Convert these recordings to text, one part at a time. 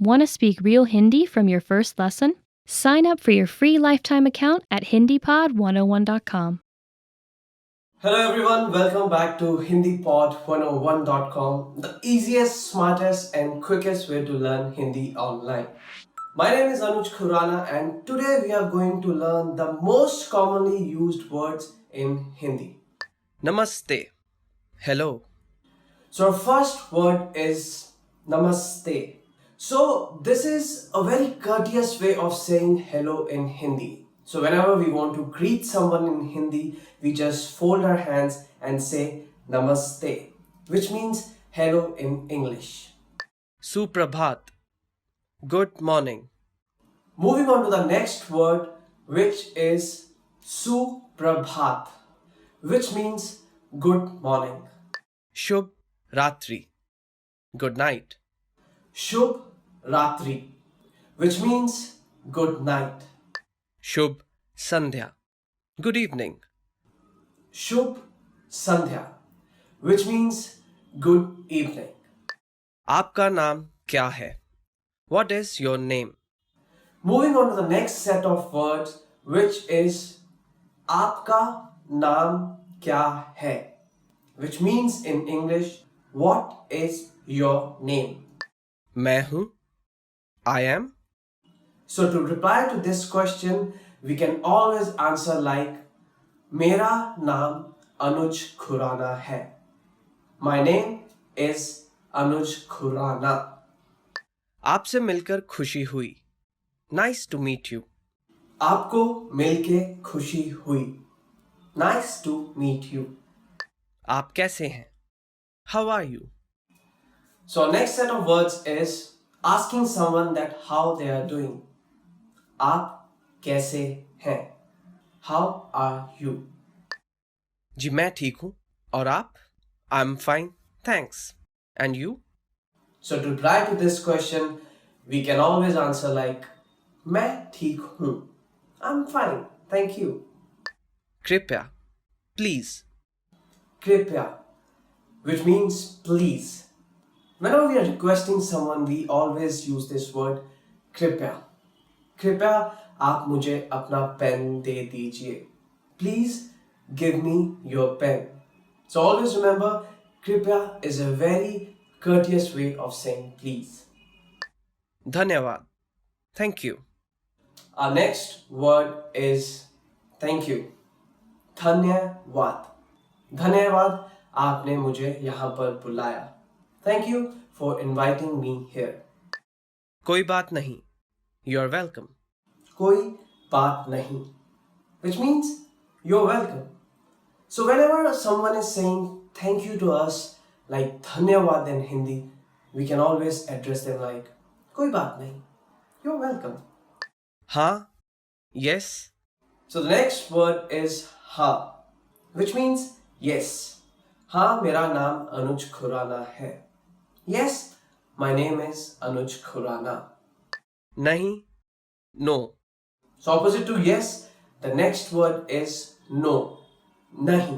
Want to speak real Hindi from your first lesson? Sign up for your free lifetime account at HindiPod101.com. Hello everyone, welcome back to HindiPod101.com, the easiest, smartest, and quickest way to learn Hindi online. My name is Anuj Khurana, and today we are going to learn the most commonly used words in Hindi. Namaste. Hello. So, our first word is Namaste. So, this is a very courteous way of saying hello in Hindi. So, whenever we want to greet someone in Hindi, we just fold our hands and say Namaste, which means hello in English. Suprabhat. Good morning. Moving on to the next word, which is Suprabhat, which means good morning. Shubh Ratri. Good night. Shubh Ratri, which means good night. Shubh Sandhya. Good evening. Shubh Sandhya, which means good evening. आपका नाम क्या है? What is your name? Moving on to the next set of words, which is आपका नाम क्या है, which means in English, what is your name? मैं हूँ. I am. So to reply to this question, we can always answer like मेरा नाम अनुज खुराना है. My name is Anuj Khurana. आपसे मिलकर खुशी हुई. Nice to meet you. आपको मिलके खुशी हुई. Nice to meet you. आप कैसे हैं? How are you? So our next set of words is asking someone that how they are doing. आप कैसे हैं? How are you? जी मैं ठीक हूँ. और आप? I'm fine. Thanks. And you? So to reply to this question, we can always answer like मैं ठीक हूँ. I'm fine. Thank you. कृपया. Please. कृपया, which means please. Whenever we are requesting someone, we always use this word कृपया. कृपया आप मुझे अपना पेन दे दीजिए. Please give me your pen. So always remember, कृपया is a very courteous way of saying please. धन्यवाद. Thank you. Our next word is thank you. धन्यवाद. धन्यवाद आपने मुझे यहाँ पर बुलाया. Thank you for inviting me here. कोई बात नहीं. You're welcome. कोई बात नहीं, which means you're welcome. So whenever someone is saying thank you to us, like धन्यवाद in Hindi, we can always address them like कोई बात नहीं. You're welcome. हाँ. Yes. So the next word is हाँ, which means yes. हाँ, मेरा नाम अनुज खुराना है. Yes, my name is Anuj Khurana. नहीं. No. So opposite to yes, the next word is no. नहीं.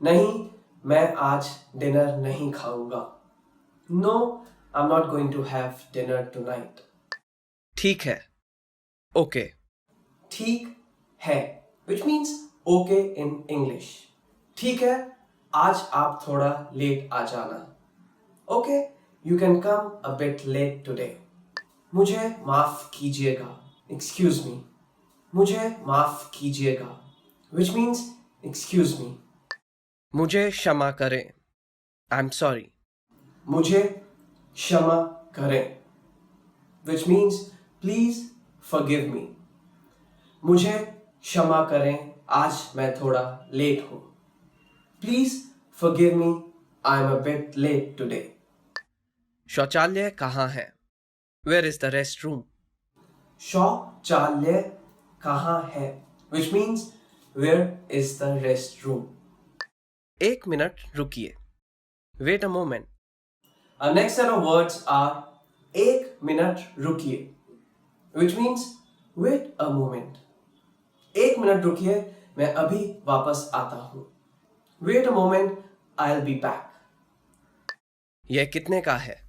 नहीं, मैं आज डिनर नहीं खाऊंगा. No, I'm not going to have dinner tonight. ठीक है. Okay. ठीक है, which means okay in English. ठीक है, आज आप थोड़ा लेट आ जाना. Okay, you can come a bit late today. मुझे माफ कीजिएगा. Excuse me. मुझे माफ कीजिएगा, which means excuse me. मुझे क्षमा करें. I'm sorry. मुझे क्षमा करें, which means please forgive me. मुझे क्षमा करें, आज मैं थोड़ा लेट हूँ. Please forgive me, I'm a bit late today. शौचालय कहाँ है? Where is the restroom? शौचालय कहाँ है, which means where is the restroom. एक मिनट रुकिए. Wait a moment. Our next set of words are एक मिनट रुकिए, which means wait a moment. एक मिनट रुकिए, मैं अभी वापस आता हूँ. Wait a moment, I'll be back. यह कितने का है?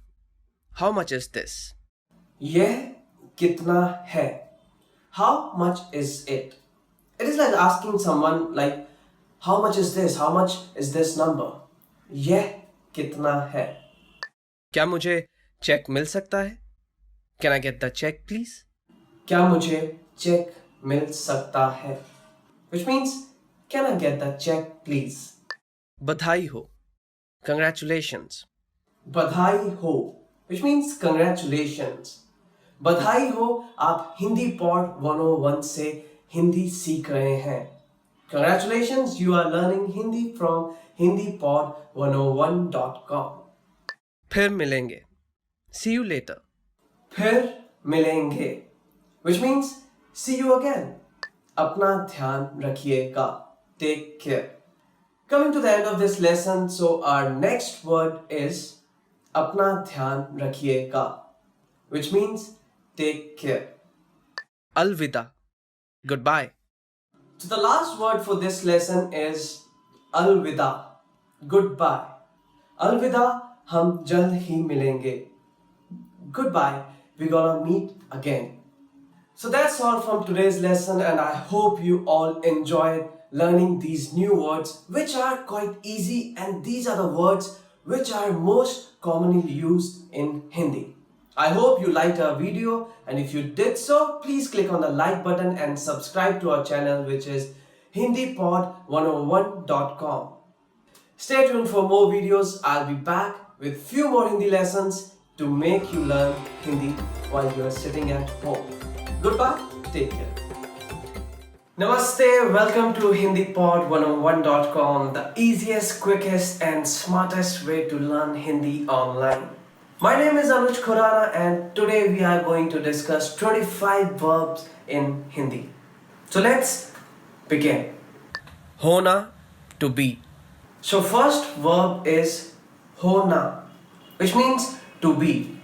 How much is this? यह कितना है? How much is it? It is like asking someone like, how much is this? How much is this number? यह कितना है? क्या मुझे चेक मिल सकता है? Can I get the check, please? क्या मुझे चेक मिल सकता है? Which means, can I get the check please? बधाई हो. Congratulations. बधाई हो, which means congratulations. बधाई हो, आप हिंदी पॉड 101 से हिंदी सीख रहे हैं. Congratulations, you are learning Hindi from hindipod101.com. फिर मिलेंगे. See you later. फिर मिलेंगे, which means see you again. अपना ध्यान रखिएगा. Take care. Coming to the end of this lesson, so our next word is अपना ध्यान रखिएगा, which means take care. Alvida. Goodbye. So the last word for this lesson is अलविदा, goodbye. अलविदा, हम जल्द ही मिलेंगे. Goodbye, we're gonna meet again. So that's all from today's lesson, and I hope you all enjoyed learning these new words, which are quite easy, and these are the words which are most commonly used in Hindi. I hope you liked our video, and if you did so, please click on the like button and subscribe to our channel, which is hindipod101.com. Stay tuned for more videos. I'll be back with few more Hindi lessons to make you learn Hindi while you are sitting at home. Goodbye, take care. Namaste, welcome to hindipod101.com, the easiest, quickest and smartest way to learn Hindi online. My name is Anuj Khurana, and today we are going to discuss 25 verbs in Hindi. So let's begin. होना. To be. So first verb is होना, which means to be.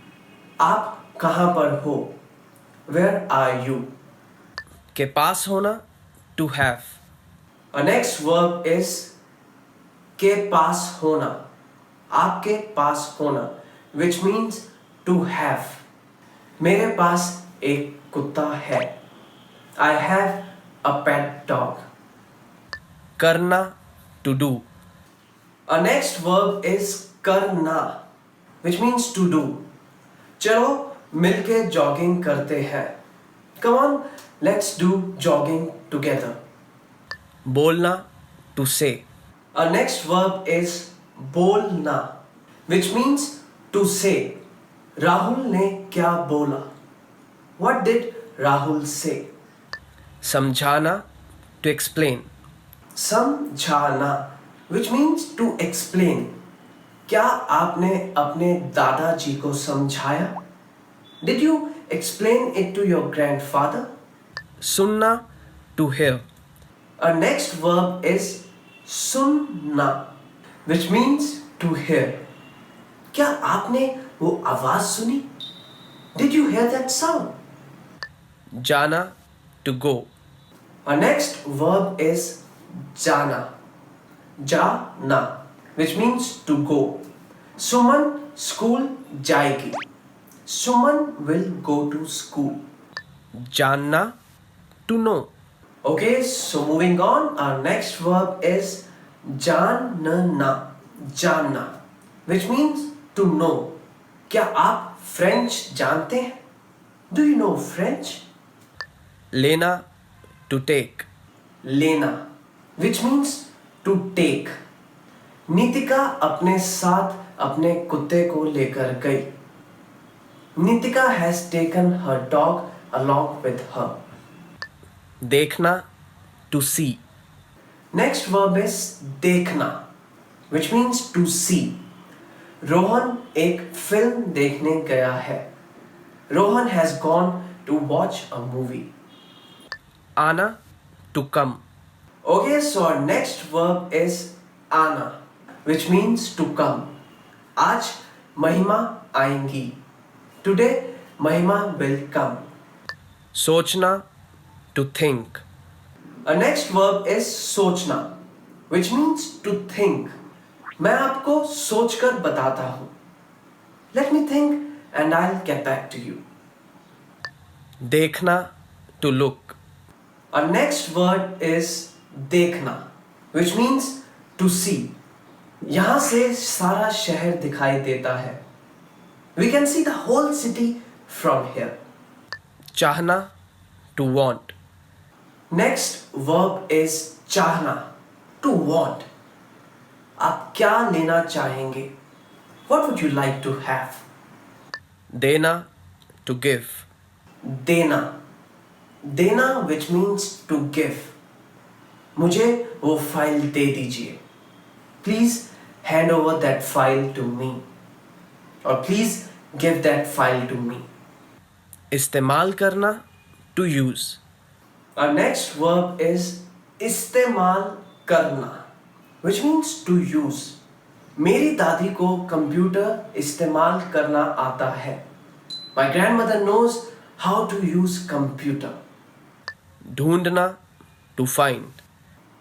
आप कहाँ पर हो? Where are you? के पास होना. To have. Our next verb is के पास होना, आपके पास होना, which means to have. मेरे पास एक कुत्ता है. I have a pet dog. करना. To do. Our next verb is करना, which means to do. चलो मिलके जॉगिंग करते हैं. Come on, let's do jogging together. बोलना. To say. Our next verb is बोलना, which means to say. Rahul ने क्या बोला? What did Rahul say? समझाना. To explain. समझाना, which means to explain. क्या आपने अपने दादाजी को समझाया? Did you explain it to your grandfather? सुनना. To hear. Our next verb is सुनना, which means to hear. क्या आपने वो आवाज सुनी? Did you hear that sound? जाना. To go. Our next verb is जाना, जाना, which means to go. Suman school जाएगी. Suman will go to school. जानना. To know. Okay, so moving on, our next verb is जानना, जानना, which means to know. क्या आप French जानते हैं? Do you know French? लेना. To take. लेना, which means to take. Nitika अपने साथ अपने कुत्ते को लेकर गई. Nitika has taken her dog along with her. देखना. To see. Next verb is देखना, which means to see. Rohan एक फिल्म देखने गया है. Rohan has gone to watch a movie. आना. To come. Okay, so our next verb is आना, which means to come. आज महिमा आएंगी. Today, Mahima will come. सोचना. To think. Our next verb is सोचना, which means to think. मैं आपको सोचकर बताता हूँ. Let me think and I'll get back to you. देखना, to look. Our next word is देखना, which means to see. यहाँ से सारा शहर दिखाई देता है. We can see the whole city from here. चाहना, to want. Next verb is चाहना, to want. आप क्या लेना चाहेंगे? What would you like to have? देना, to give. देना, देना which means to give. मुझे वो फाइल दे दीजिए. Please hand over that file to me. Or please give that file to me. इस्तेमाल करना, to use. Our next verb is इस्तेमाल करना, which means to use. मेरी दादी को कंप्यूटर इस्तेमाल करना आता है. My grandmother knows how to use computer. ढूंढना, to find.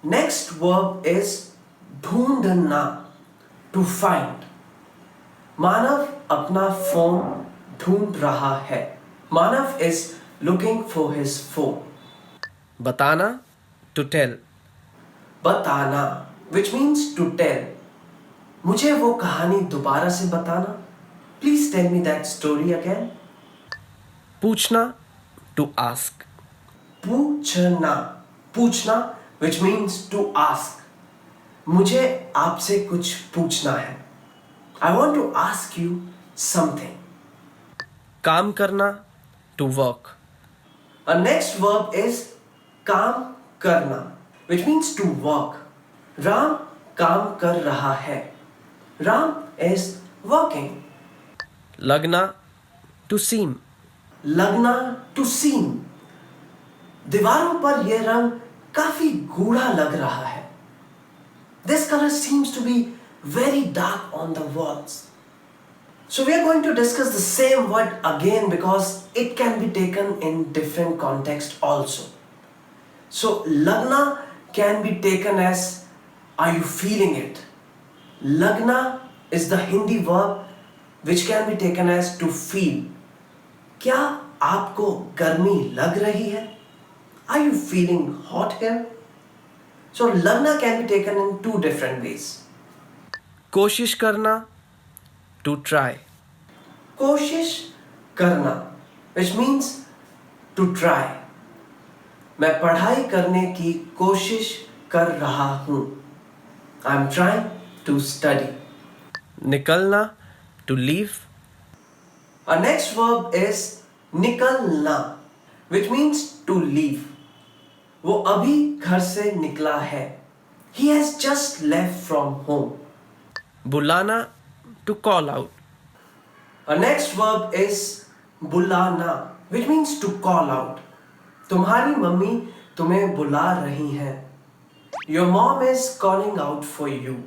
Next verb is ढूंढना, to find. मानव अपना फोन ढूंढ रहा है. मानव is looking for his phone. बताना, to tell. बताना, which means to tell. मुझे वो कहानी दोबारा से बताना. Please tell me that story again. पूछना, to ask. पूछना, पूछना which means to ask. मुझे आपसे कुछ पूछना है. I want to ask you something. काम करना, to work. Our next verb is काम करना, which means to work. Ram काम कर रहा है. Ram is working. लगना, to seem. लगना, to seem. दीवारों पर यह रंग काफी गूढ़ा लग रहा है. This color seems to be very dark on the walls. So we are going to discuss the same word again because it can be taken in different context also. So lagna can be taken as are you feeling it? Lagna is the Hindi verb which can be taken as to feel. क्या आपको गर्मी लग रही है? Are you feeling hot here? So lagna can be taken in two different ways. कोशिश करना, to try. कोशिश करना, which means to try. मैं पढ़ाई करने की कोशिश कर रहा हूँ. I'm trying to study. निकलना, to leave. Our next verb is निकलना, which means to leave. वो अभी घर से निकला है. He has just left from home. बुलाना, to call out. Our next verb is बुलाना, which means to call out. तुम्हारी मम्मी तुम्हें बुला रही हैं. Your mom is calling out for you.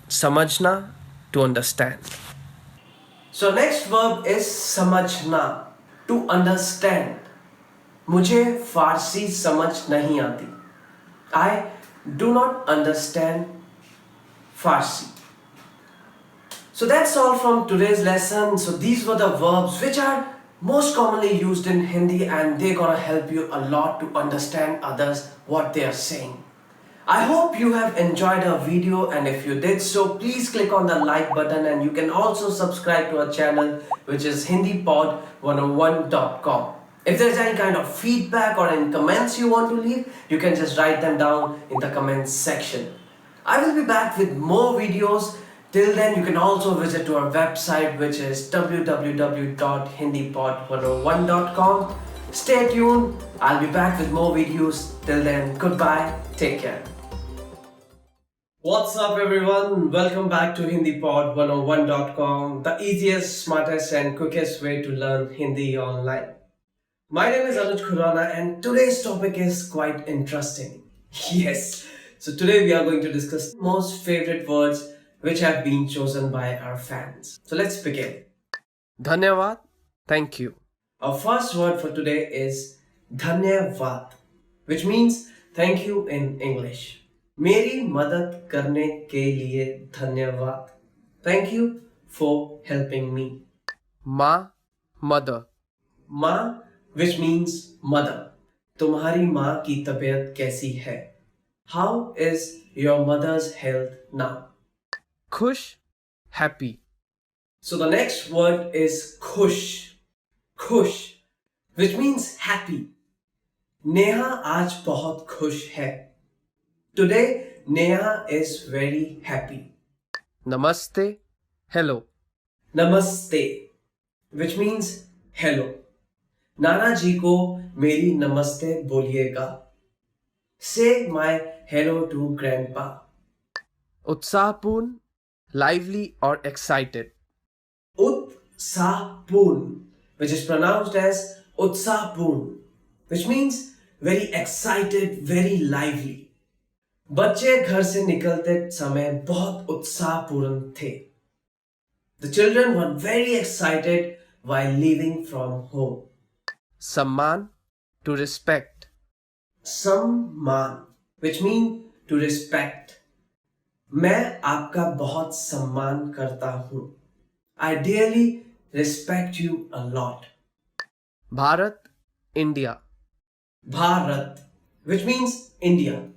समझना, to understand. So next verb is समझना, to understand. मुझे फारसी समझ नहीं आती. I do not understand Farsi. So that's all from today's lesson. So these were the verbs which are most commonly used in Hindi and they're gonna help you a lot to understand others what they are saying. I hope you have enjoyed our video and if you did so, please click on the like button and you can also subscribe to our channel which is hindipod101.com. If there's any kind of feedback or any comments you want to leave, you can just write them down in the comments section. I will be back with more videos. Till then, you can also visit to our website which is www.hindipod101.com. Stay tuned. I'll be back with more videos. Till then, goodbye. Take care. What's up everyone? Welcome back to HindiPod101.com, the easiest, smartest and quickest way to learn Hindi online. My name is Anuj Khurana and today's topic is quite interesting. Yes, so today we are going to discuss most favorite words which have been chosen by our fans. So let's begin. धन्यवाद, thank you. Our first word for today is धन्यवाद, which means thank you in English. मेरी मदद करने के लिए धन्यवाद. Thank you for helping me. माँ, mother. माँ which means mother. तुम्हारी माँ की तबीयत कैसी है? How is your mother's health now? खुश, happy. So the next word is khush. Khush, which means happy. Neha आज बहुत खुश है. Today, Neha is very happy. Namaste, hello. Namaste, which means hello. नाना जी को मेरी नमस्ते बोलिएगा. Say my hello to grandpa. उत्साहपूर्ण, lively or excited. Utsahpurn, which is pronounced as Utsahpurn, which means very excited, very lively. बच्चे घर से निकलते समय बहुत उत्साहपूर्ण थे. The children were very excited while leaving from home. सम्मान, to respect. सम्मान, which mean to respect. मैं आपका बहुत सम्मान करता हूं. I dearly respect you a lot. Bharat, India. Bharat, which means India.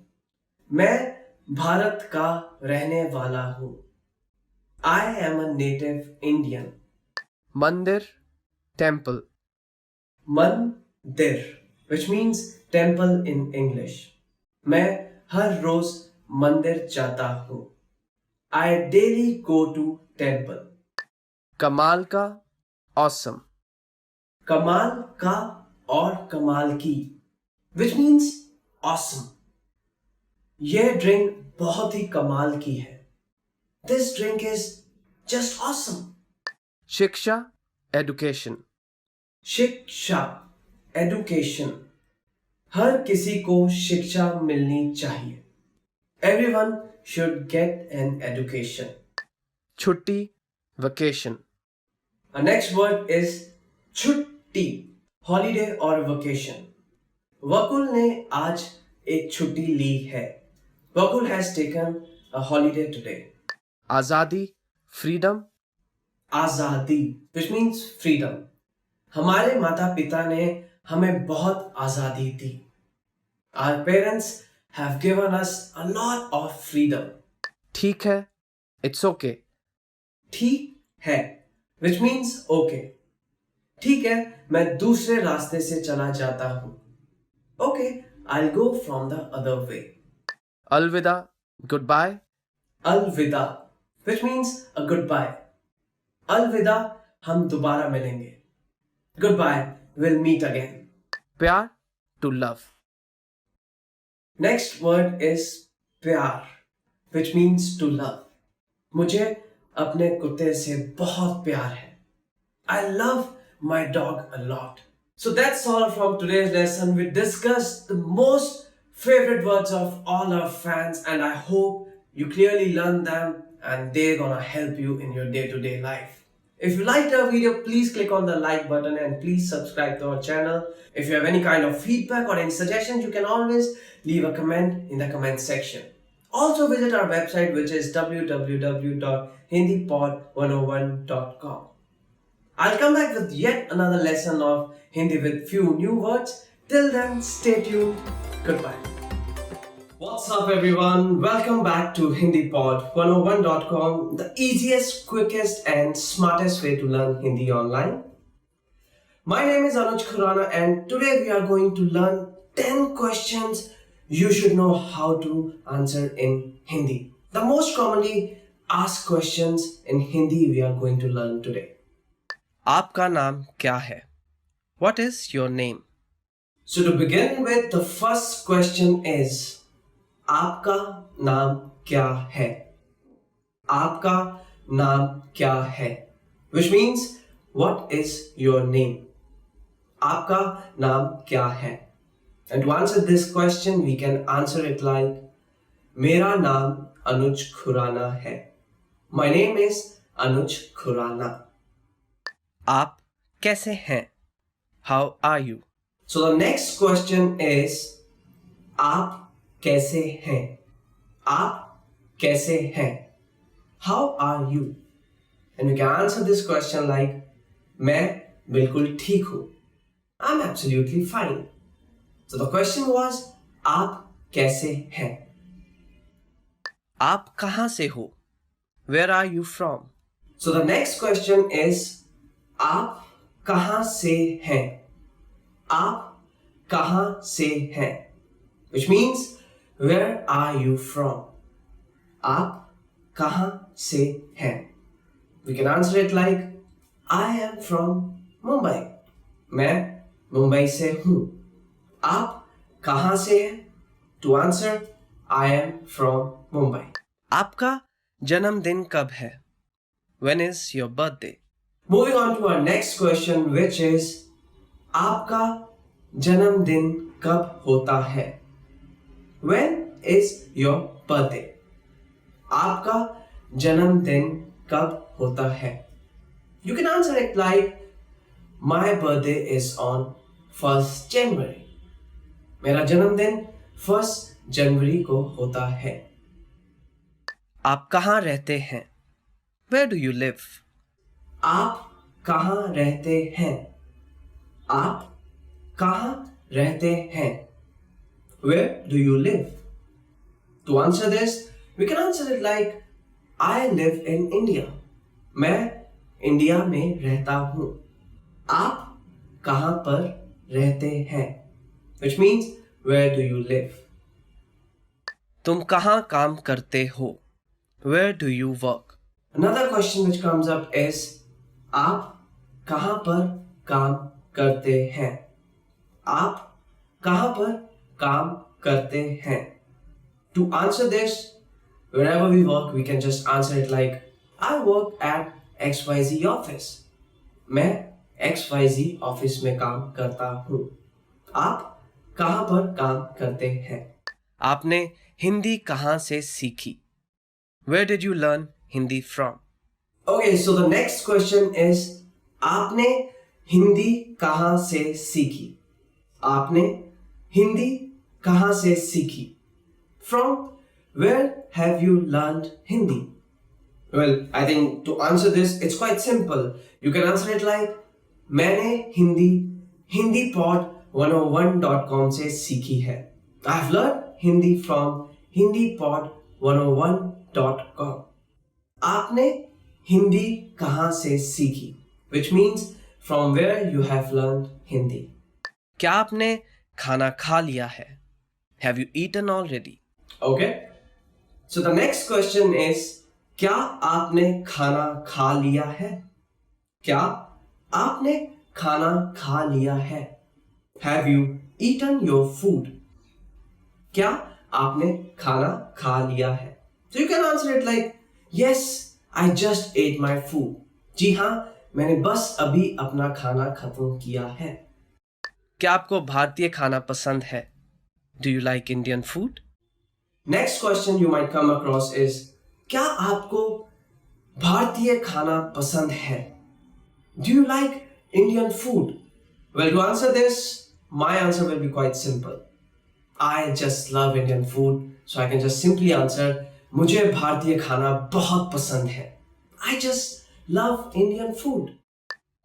मैं भारत का रहने वाला हूं. I am a native Indian. मंदिर, temple. मंदिर, which means temple in English. मैं हर रोज मंदिर जाता हूं. I daily go to temple. कमाल का, awesome. कमाल का और कमाल की, which means awesome. यह ड्रिंक बहुत ही कमाल की है. This drink is just awesome. शिक्षा, education. शिक्षा, education. हर किसी को शिक्षा मिलनी चाहिए. Everyone should get an education. छुट्टी, vacation. Our next word is छुट्टी, holiday or vacation. वकुल ने आज एक छुट्टी ली है. Vakul has taken a holiday today. आजादी, freedom. आजादी, which means freedom. हमारे माता पिता ने हमें बहुत आजादी दी. Our parents have given us a lot of freedom. ठीक है, it's okay. ठीक है, which means okay. ठीक है, मैं दूसरे रास्ते से चला जाता हूं. Okay, I'll go from the other way. अलविदा, goodbye. अलविदा, which means a goodbye. अलविदा, हम दोबारा मिलेंगे. Goodbye, we'll meet again. प्यार, to love. Next word is प्यार, which means to love. मुझे अपने कुत्ते से बहुत प्यार है. I love my dog a lot. So that's all from today's lesson. We discussed the most favorite words of all our fans, and I hope you clearly learned them and they're gonna help you in your day-to-day life. If you liked our video, please click on the like button and please subscribe to our channel. If you have any kind of feedback or any suggestions, you can always leave a comment in the comment section. Also visit our website, which is www.hindipod101.com. I'll come back with yet another lesson of Hindi with few new words. Till then, stay tuned. Goodbye. What's up, everyone? Welcome back to HindiPod101.com, the easiest, quickest, and smartest way to learn Hindi online. My name is Anuj Khurana, and today we are going to learn 10 questions you should know how to answer in Hindi. The most commonly asked questions in Hindi we are going to learn today. आपका नाम क्या है? What is your name? So to begin with, the first question is, आपका नाम क्या है? आपका नाम क्या है? Which means, what is your name? आपका नाम क्या है? And to answer this question, we can answer it like, मेरा नाम अनुज खुराना है. My name is Anuj Khurana. आप कैसे हैं? How are you? So the next question is, आप कैसे हैं? आप कैसे हैं? How are you? And we can answer this question like, मैं बिल्कुल ठीक हूँ. I'm absolutely fine. So the question was, आप कैसे हैं? आप कहाँ से हो? Where are you from? So the next question is, आप कहाँ से हैं? आप कहाँ से हैं? Which means, where are you from? आप कहाँ से हैं? We can answer it like, I am from Mumbai. मैं मुंबई से हूँ. आप कहाँ से हैं? To answer, I am from Mumbai. आपका जन्मदिन कब है? When is your birthday? Moving on to our next question, which is, आपका जन्मदिन कब होता है? When is your birthday? आपका जन्मदिन कब होता है? You can answer it like, my birthday is on 1st January. मेरा जन्मदिन 1st जनवरी को होता है. आप कहाँ रहते हैं? Where do you live? आप कहाँ रहते हैं? आप कहाँ रहते हैं? Where do you live? To answer this, we can answer it like, I live in India. मैं इंडिया में रहता हूँ. आप कहाँ पर रहते हैं? Which means, where do you live? तुम कहाँ काम करते हो? Where do you work? Another question which comes up is, आप कहाँ पर काम करते हैं? आप कहाँ पर काम करते हैं? To answer this, wherever we work, we can just answer it like, I work at XYZ office. मैं XYZ ऑफिस में काम करता हूँ. आप कहाँ पर काम करते हैं? आपने हिंदी कहाँ से सीखी? Where did you learn Hindi from? Okay, so the next question is, आपने हिंदी कहाँ से सीखी? आपने हिंदी कहाँ से सीखी? From where have you learned Hindi? Well, I think to answer this, it's quite simple. You can answer it like, मैंने Hindi hindipod101.com से सीखी है. I've learned Hindi from hindipod101.com. आपने हिंदी कहाँ से सीखी? Which means, from where you have learned Hindi. क्या आपने खाना खा लिया है? Have you eaten already? Okay? So the next question is, क्या आपने खाना खा लिया है? क्या आपने खाना खा लिया है? Have you eaten your food? क्या आपने खाना खा लिया है? So you can answer it like, yes, I just ate my food. जी हाँ, मैंने बस अभी अपना खाना खत्म किया है. क्या आपको भारतीय खाना पसंद है? Do you like Indian food? Next question you might come across is, क्या आपको भारतीय खाना पसंद है? Do you like Indian food? Well, to answer this, my answer will be quite simple. I just love Indian food, so I can just simply answer, मुझे भारतीय खाना बहुत पसंद है. I just love Indian food.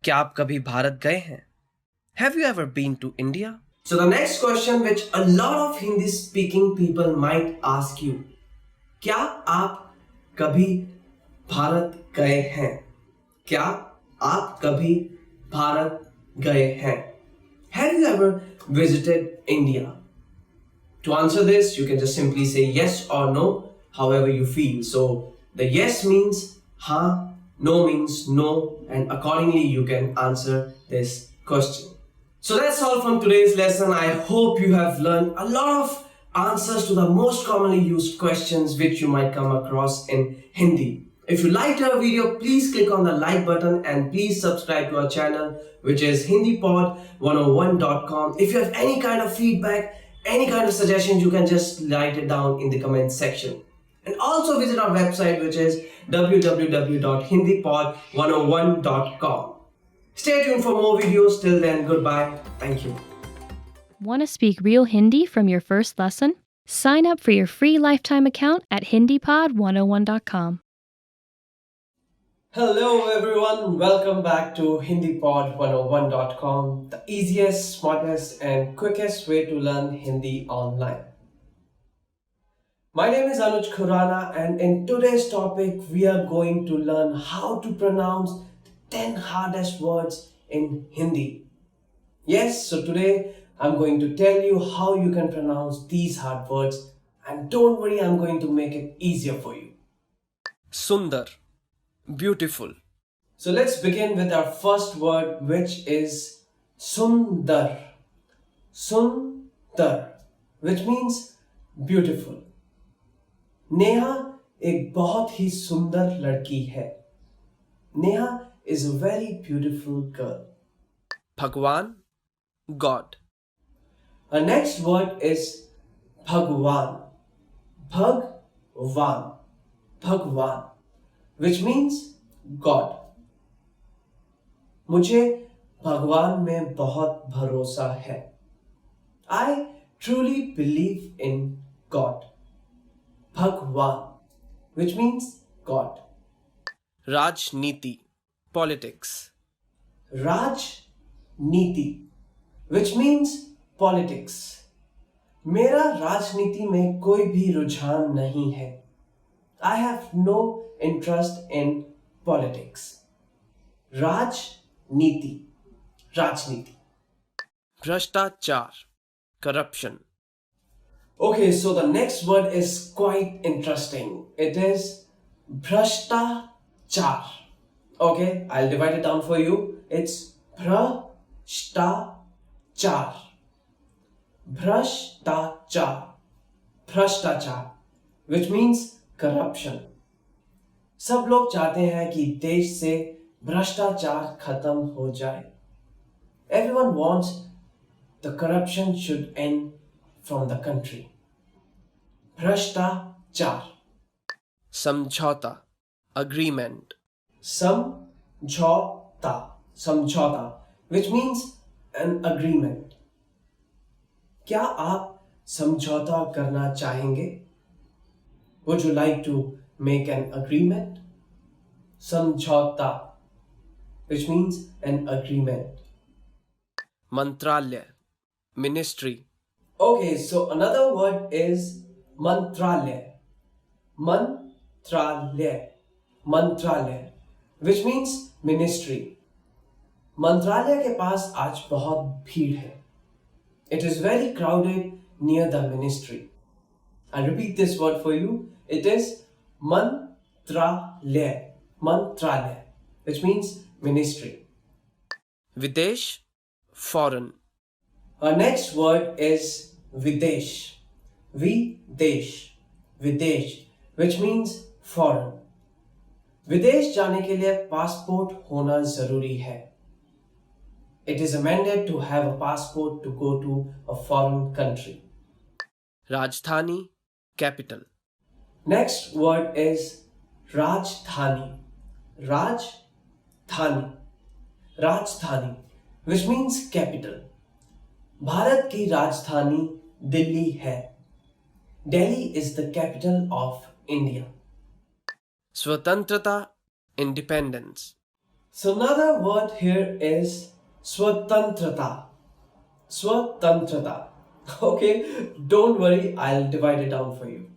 क्या आप कभी भारत गए हैं? Have you ever been to India? So the next question which a lot of Hindi speaking people might ask you, क्या आप कभी भारत गए हैं? क्या आप कभी भारत गए हैं? Have you ever visited India? To answer this, you can just simply say yes or no, however you feel. So the yes means हाँ, no means no, and accordingly you can answer this question. So that's all from today's lesson. I hope you have learned a lot of answers to the most commonly used questions which you might come across in Hindi. If you liked our video, please click on the like button and please subscribe to our channel, which is hindipod101.com. If you have any kind of feedback, any kind of suggestions, you can just write it down in the comment section. And also visit our website, which is www.hindipod101.com. Stay tuned for more videos. Till then, goodbye. Thank you. Want to speak real Hindi from your first lesson? Sign up for your free lifetime account at hindipod101.com. Hello everyone, welcome back to HindiPod101.com, the easiest, smartest, and quickest way to learn Hindi online. My name is Anuj Khurana, and in today's topic, we are going to learn how to pronounce the 10 hardest words in Hindi. Yes, so today I'm going to tell you how you can pronounce these hard words, and don't worry, I'm going to make it easier for you. Sundar. Beautiful. So let's begin with our first word, which is Sundar. Sundar, which means beautiful. Neha एक बहुत ही सुंदर लड़की है. Neha is a very beautiful girl. Bhagwan. God. Our next word is Bhagwan. Bhagwan. Bhagwan, which means God. मुझे भगवान में बहुत भरोसा है. I truly believe in God. Bhagwan, which means God. Rajniti. Politics. राजनीति, which means politics. मेरा राजनीति में कोई भी रुझान नहीं है. I have no interest in politics. राजनीति, राजनीति. Bhrashtachar. Corruption. Okay, so the next word is quite interesting. It is bhrashtachar. Okay, I'll divide it down for you. It's bhrashtachar. Bhrashtachar. Bhrashtachar, which means corruption. सब लोग चाहते हैं कि देश से भ्रष्टाचार खत्म हो जाए. Everyone wants the corruption should end from the country. Bhrashtachar. Samjhauta. Agreement. Samjhauta. Samjhauta, which means an agreement. क्या आप समझौता करना चाहेंगे? Would you like to make an agreement? Samjhauta, which means an agreement. Mantralaya. Ministry. Okay, so another word is mantralaya. Mantralaya. Mantralaya, which means ministry. मंत्रालय के पास आज बहुत भीड़ है. It is very crowded near the ministry. I'll repeat this word for you. It is mantralaya. Mantralaya, which means ministry. Videsh. Foreign. Our next word is Videsh. Videsh. Videsh, which means foreign. विदेश जाने के लिए passport होना जरूरी है. It is amended to have a passport to go to a foreign country. Rajdhani. Capital. Next word is Rajdhani. Rajdhani. Rajdhani, which means capital. Bharat की राजधानी दिल्ली है. Delhi is the capital of India. Swatantrata. Independence. So another word here is Swatantrata. Swatantrata. Okay, don't worry, I'll divide it down for you.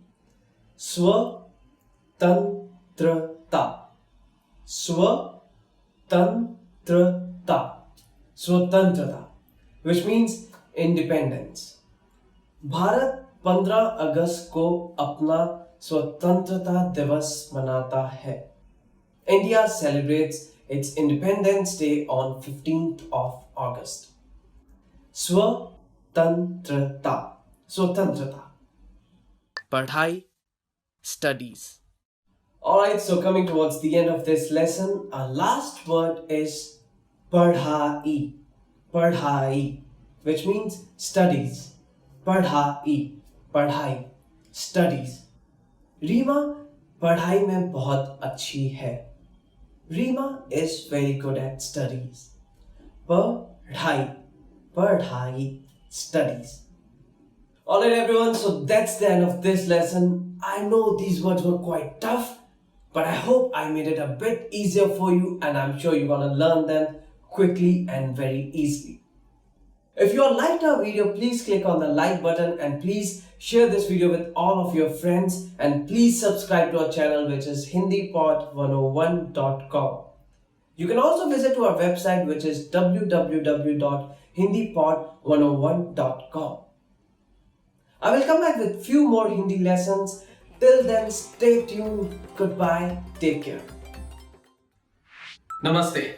Swatantrata. Swatantrata. Swatantrata, which means independence. Bharat 15 अगस्त को अपना स्वतंत्रता दिवस मनाता है. India celebrates its Independence Day on 15th of August. Swatantrata. Swatantrata. Padhai. Studies. Alright, so coming towards the end of this lesson, our last word is padhai. Padhai, which means studies. Padhai. Padhai. Studies. Reema पढ़ाई में बहुत अच्छी है. Reema is very good at studies. पढ़ाई. Padhai. Studies. Alright everyone, so that's the end of this lesson. I know these words were quite tough, but I hope I made it a bit easier for you, and I'm sure you're gonna learn them quickly and very easily. If you liked our video, please click on the like button and please share this video with all of your friends, and please subscribe to our channel, which is hindipod101.com. You can also visit to our website, which is www.hindipod101.com. I will come back with few more Hindi lessons. Till then, stay tuned. Goodbye. Take care. Namaste.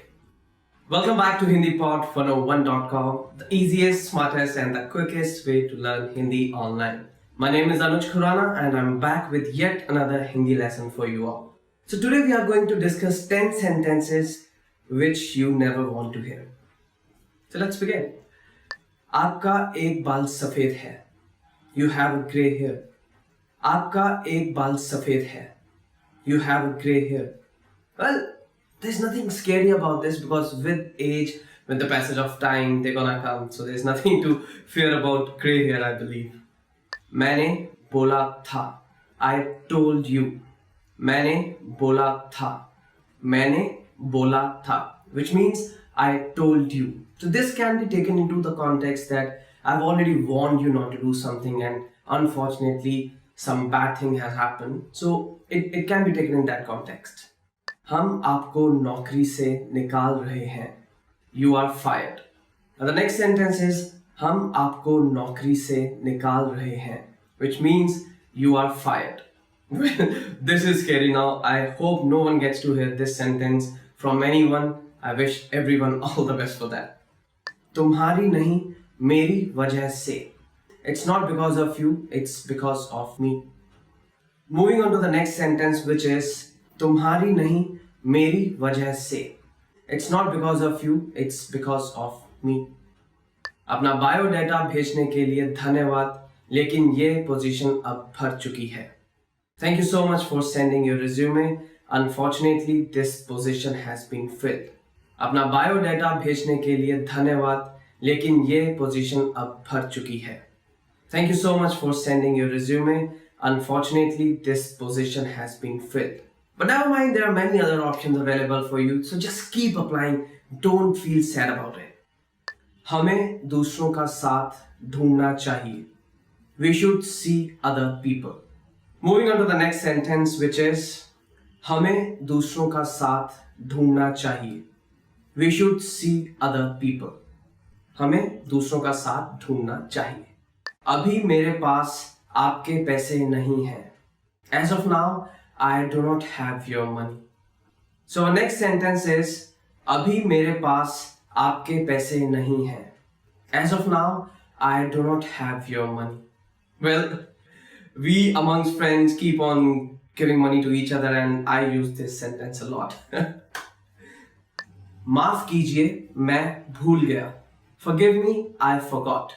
Welcome back to HindiPod101.com, the easiest, smartest and the quickest way to learn Hindi online. My name is Anuj Khurana and I'm back with yet another Hindi lesson for you all. So today we are going to discuss 10 sentences which you never want to hear. So let's begin. आपका एक बाल सफेद है. You have a grey hair. आपका एक बाल सफेद है. You have a grey hair. Well, there's nothing scary about this because with age, with the passage of time, they're gonna come. So there's nothing to fear about grey hair, I believe. मैंने बोला था. I told you. मैंने बोला था. मैंने बोला था. Which means I told you. So this can be taken into the context that I've already warned you not to do something and unfortunately some bad thing has happened. So it can be taken in that context. हम आपको नौकरी से निकाल रहे हैं. You are fired. Now the next sentence is हम आपको नौकरी से निकाल रहे हैं, which means you are fired. This is scary now. I hope no one gets to hear this sentence from anyone. I wish everyone all the best for that. तुम्हारी नहीं, मेरी वजह से. It's not because of you, it's because of me. Moving on to the next sentence, which is तुम्हारी नहीं, मेरी वजह से. It's not because of you, it's because of me. अपना बायोडाटा भेजने के लिए धन्यवाद, लेकिन ये पोजीशन अब भर चुकी है. Thank you so much for sending your resume. Unfortunately, this position has been filled. अपना बायोडाटा भेजने के लिए धन्यवाद, लेकिन ये पोजीशन अब भर चुकी है. Thank you so much for sending your resume. Unfortunately, this position has been filled. But never mind, there are many other options available for you. So just keep applying. Don't feel sad about it. हमें दूसरों का साथ ढूंढना चाहिए. We should see other people. Moving on to the next sentence, which is हमें दूसरों का साथ ढूंढना चाहिए. We should see other people. हमें दूसरों का साथ ढूंढना चाहिए. अभी मेरे पास आपके पैसे नहीं हैं. As of now, I do not have your money. So our next sentence is अभी मेरे पास आपके पैसे नहीं हैं. As of now, I do not have your money. Well, we amongst friends keep on giving money to each other and I use this sentence a lot. माफ कीजिए, मैं भूल गया. Forgive me, I forgot.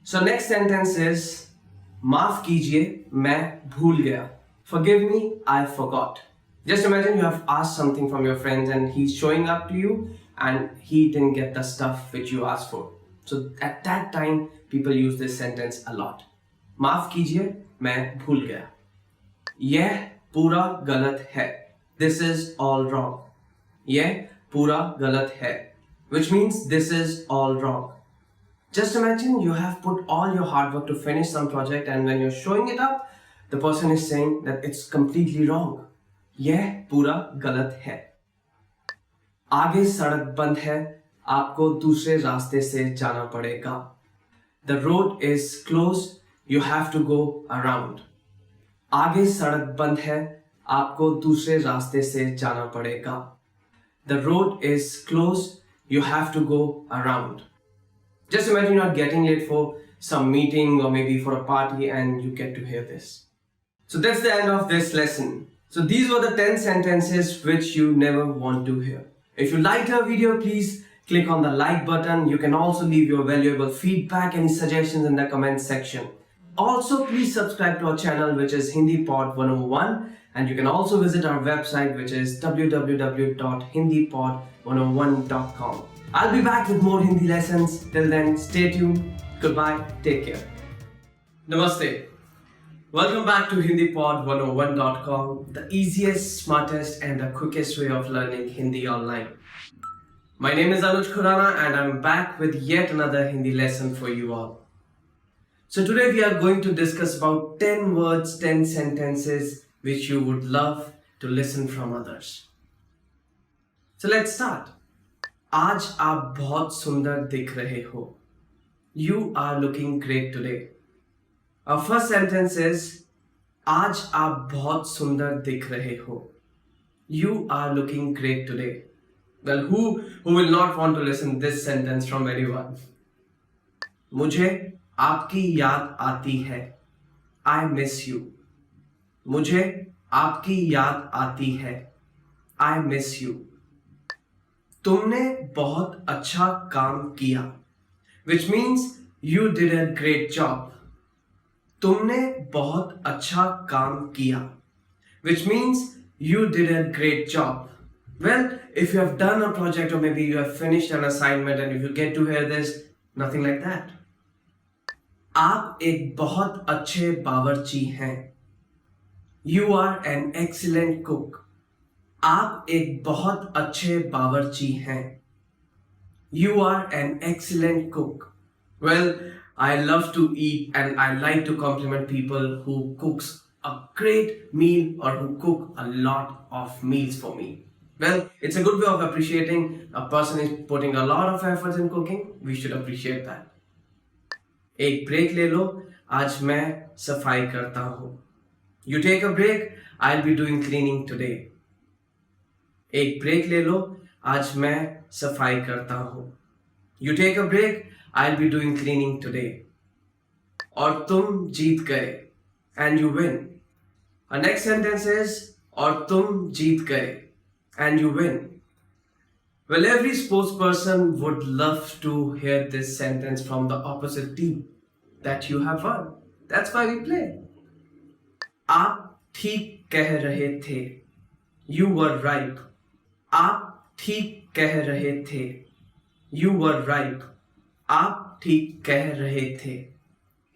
So next sentence is माफ कीजिए, मैं भूल गया. Forgive me, I forgot. Just imagine you have asked something from your friends and he's showing up to you and he didn't get the stuff which you asked for. So at that time, people use this sentence a lot. माफ कीजिए, मैं भूल गया. यह पूरा गलत है. This is all wrong. यह पूरा गलत है. Which means this is all wrong. Just imagine you have put all your hard work to finish some project and when you're showing it up, the person is saying that it's completely wrong. यह पूरा गलत है. आगे सड़क बंद है, आपको दूसरे रास्ते से जाना पड़ेगा. The road is closed, you have to go around. आगे सड़क बंद है, आपको दूसरे रास्ते से जाना पड़ेगा. The road is closed, you have to go around. Just imagine you're getting late for some meeting or maybe for a party and you get to hear this. So that's the end of this lesson. So these were the 10 sentences which you never want to hear. If you liked our video, please click on the like button. You can also leave your valuable feedback, any suggestions in the comment section. Also, please subscribe to our channel, which is HindiPod101. And you can also visit our website, which is www.hindipod101.com. I'll be back with more Hindi lessons. Till then, stay tuned. Goodbye. Take care. Namaste. Welcome back to HindiPod101.com, the easiest, smartest, and the quickest way of learning Hindi online. My name is Anuj Khurana, and I'm back with yet another Hindi lesson for you all. So today we are going to discuss about 10 words, 10 sentences which you would love to listen from others. So let's start. आज आप बहुत सुंदर दिख रहे हो. You are looking great today. Our first sentence is आज आप बहुत सुंदर दिख रहे हो. You are looking great today. Well, who will not want to listen this sentence from anyone? मुझे आपकी याद आती है. I miss you. मुझे आपकी याद आती है. I miss you. तुमने बहुत अच्छा काम किया. Which means you did a great job. तुमने बहुत अच्छा काम किया. Which means you did a great job. Well, if you have done a project or maybe you have finished an assignment and if you get to hear this, nothing like that. आप एक बहुत अच्छे बावर्ची हैं. You are an excellent cook. आप एक बहुत अच्छे बावर्ची हैं. You are an excellent cook. Well, I love to eat and I like to compliment people who cooks a great meal or who cook a lot of meals for me. Well, it's a good way of appreciating a person is putting a lot of efforts in cooking. We should appreciate that. एक break ले लो, आज मैं सफाई करता हूँ. You take a break, I'll be doing cleaning today. एक break ले लो, आज मैं सफाई करता हूँ. You take a break, I'll be doing cleaning today. और तुम जीत गए. And you win. Our next sentence is और तुम जीत गए. And you win. Well, every sports person would love to hear this sentence from the opposite team that you have won. That's why we play. आप ठीक कह रहे थे. You were right. आप ठीक कह रहे थे. You were right. आप ठीक कह रहे थे.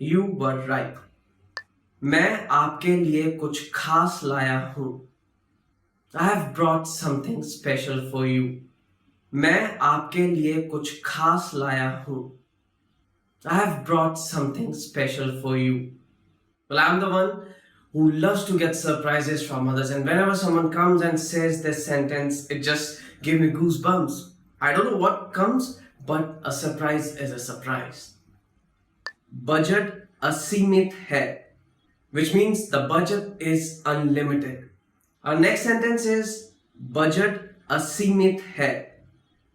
You were right. मैं आपके लिए कुछ खास लाया हूँ. I have brought something special for you. मैं आपके लिए कुछ खास लाया हूँ. I have brought something special for you. Well, I'm the one who loves to get surprises from others, and whenever someone comes and says this sentence, it just gives me goosebumps. I don't know what comes, but a surprise is a surprise. Budget असीमित है, which means the budget is unlimited. Our next sentence is budget असीमित है,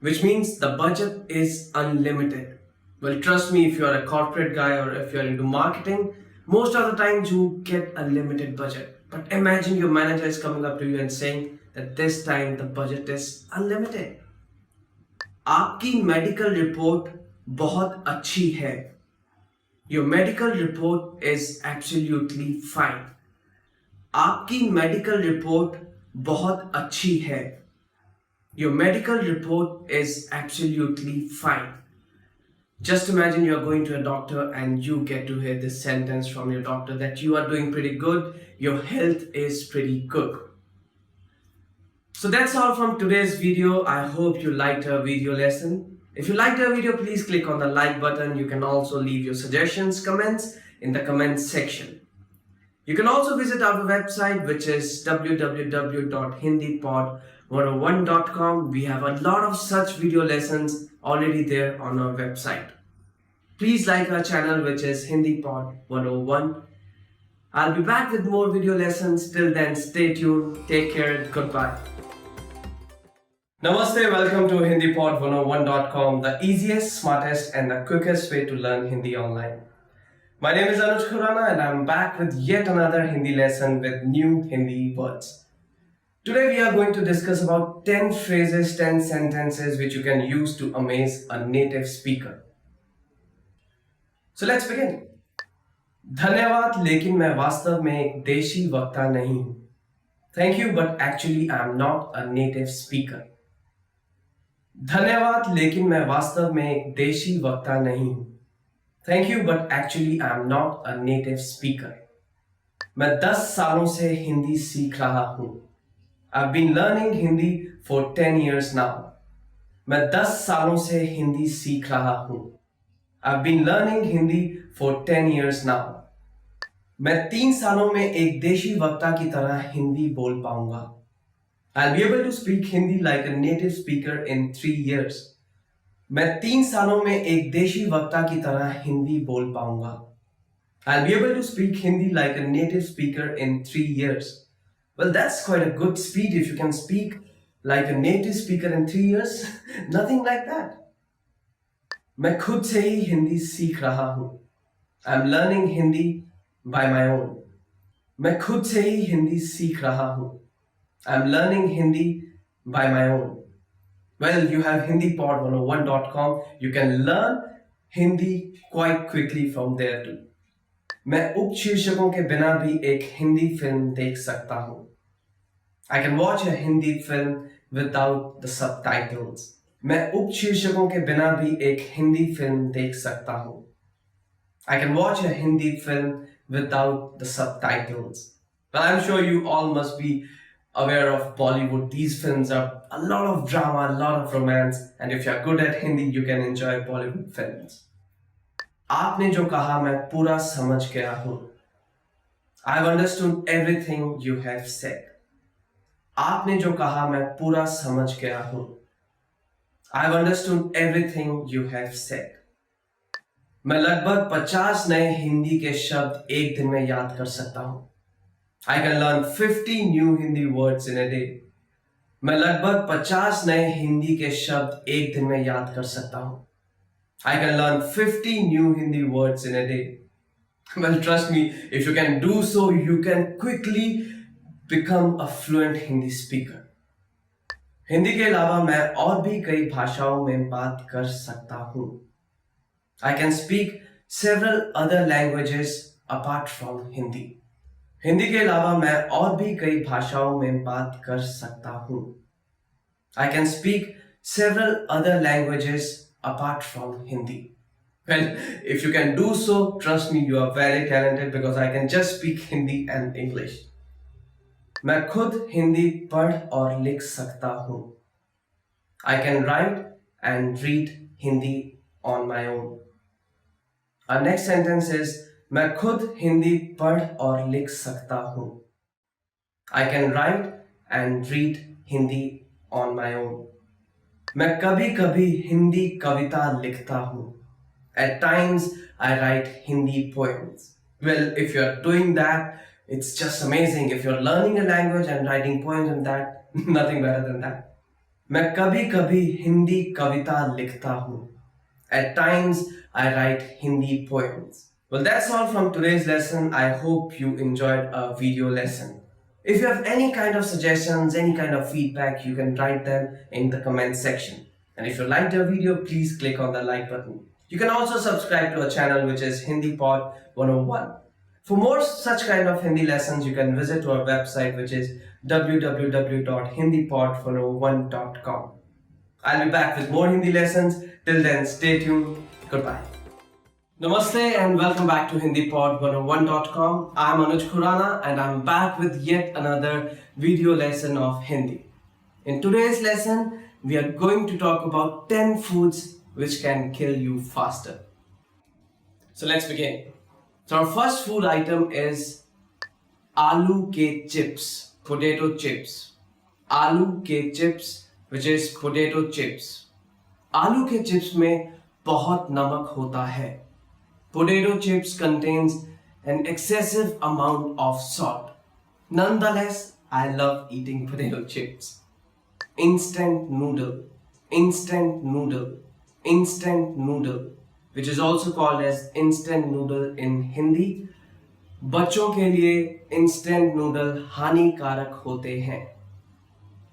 which means the budget is unlimited. Well, trust me, if you are a corporate guy or if you are into marketing, most of the times you get a limited budget. But imagine your manager is coming up to you and saying that this time the budget is unlimited. आपकी medical report बहुत अच्छी है. Your medical report is absolutely fine. आपकी medical report बहुत अच्छी है. Your medical report is absolutely fine. Just imagine you are going to a doctor and you get to hear this sentence from your doctor that you are doing pretty good, your health is pretty good. So that's all from today's video. I hope you liked our video lesson. If you liked our video, please click on the like button. You can also leave your suggestions, comments in the comments section. You can also visit our website, which is www.hindipod101.com. We have a lot of such video lessons already there on our website. Please like our channel, which is HindiPod101. I'll be back with more video lessons. Till then, stay tuned. Take care. Goodbye. Namaste, welcome to HindiPod101.com, the easiest, smartest, and the quickest way to learn Hindi online. My name is Anuj Khurana, and I'm back with yet another Hindi lesson with new Hindi words. Today we are going to discuss about 10 phrases, 10 sentences which you can use to amaze a native speaker. So let's begin. धन्यवाद, लेकिन मैं वास्तव में एक देशी वक्ता नहीं हूँ. Thank you, but actually I am not a native speaker. धन्यवाद, लेकिन मैं वास्तव में एक देशी वक्ता नहीं हूँ. Thank you, but actually I am not a native speaker. मैं 10 सालों से हिंदी सीख रहा हूँ. I've been learning Hindi for 10 years now. मैं 10 सालों से हिंदी सीख रहा हूँ. I've been learning Hindi for 10 years now. मैं 3 सालों में एक देशी वक्ता की तरह हिंदी बोल पाऊंगा. I'll be able to speak Hindi like a native speaker in 3 years. मैं 3 सालों में एक देशी वक्ता की तरह हिंदी बोल पाऊंगा. I'll be able to speak Hindi like a native speaker in 3 years. Well, that's quite a good speed if you can speak like a native speaker in 3 years. Nothing like that. मैं खुद से ही हिंदी सीख रहा हूँ. I'm learning Hindi by my own. मैं खुद से ही हिंदी सीख रहा हूँ. I'm learning Hindi by my own. Well, you have HindiPod101.com. You can learn Hindi quite quickly from there too. मैं उपशीर्षकों के बिना भी एक हिंदी फिल्म देख सकता हूँ. I can watch a Hindi film without the subtitles. मैं उपशीर्षकों के बिना भी एक हिंदी फिल्म देख सकता हूँ. I can watch a Hindi film without the subtitles. Well, I'm sure you all must be aware of Bollywood. These films are a lot of drama, a lot of romance, and if you're good at Hindi, you can enjoy Bollywood films. आपने जो कहा मैं पूरा समझ गया हूँ. I've understood everything you have said. आपने जो कहा मैं पूरा समझ गया हूँ. I've understood everything you have said. मैं लगभग 50 नए हिंदी के शब्द एक दिन में याद कर सकता हूँ. I can learn 50 new Hindi words in a day. मैं लगभग 50 नए हिंदी के शब्द एक दिन में याद कर सकता हूँ. I can learn 50 new Hindi words in a day. Well, trust me, if you can do so, you can quickly become a fluent Hindi speaker. Hindi के अलावा मैं और भी कई भाषाओं में बात कर सकता हूँ. I can speak several other languages apart from Hindi. Hindi के अलावा मैं और भी कई भाषाओं में बात कर सकता हूँ. I can speak several other languages apart from Hindi. Well, if you can do so, trust me, you are very talented because I can just speak Hindi and English. मैं खुद हिंदी पढ़ और लिख सकता हूँ. I can write and read Hindi on my own. Our next sentence is मैं खुद हिंदी पढ़ और लिख सकता हूँ. I can write and read Hindi on my own. मैं कभी कभी हिंदी कविता लिखता हूँ. At times I write Hindi poems. Well, if you're doing that, it's just amazing. If you're learning a language and writing poems and that, nothing better than that. मैं कभी कभी हिंदी कविता लिखता हूँ. At times I write Hindi poems. Well, that's all from today's lesson. I hope you enjoyed a video lesson. If you have any kind of suggestions, any kind of feedback, you can write them in the comment section. And if you liked the video, please click on the like button. You can also subscribe to our channel, which is HindiPod 101. For more such kind of Hindi lessons, you can visit our website, which is www.hindipod101.com. I'll be back with more Hindi lessons. Till then, stay tuned. Goodbye. Namaste and welcome back to HindiPod101.com. I'm Anuj Khurana and I'm back with yet another video lesson of Hindi. In today's lesson, we are going to talk about 10 foods which can kill you faster. So let's begin. So our first food item is aloo ke chips, potato chips. Aloo ke chips, which is potato chips. आलू के chips में बहुत नमक होता है. Potato chips contains an excessive amount of salt. Nonetheless, I love eating potato chips. Instant noodle, instant noodle, instant noodle, which is also called as instant noodle in Hindi. बच्चों के लिए instant noodle हानिकारक होते हैं.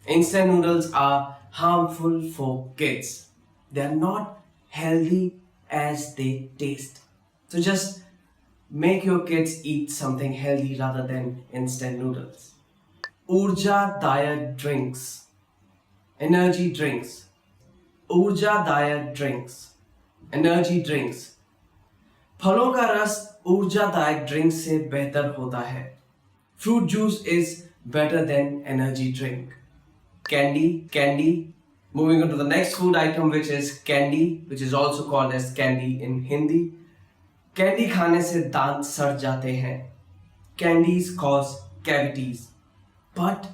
Instant noodles are harmful for kids. They are not healthy as they taste. So just make your kids eat something healthy rather than instant noodles. Urja Diet drinks, energy drinks. Urja Diet drinks, energy drinks. फलों का रस ऊर्जादायक drink से बेहतर होता है. Fruit juice is better than energy drink. Candy. Moving on to the next food item, which is candy, which is also called as candy in Hindi. Candy खाने से दांत सड़ जाते हैं. Candies cause cavities. But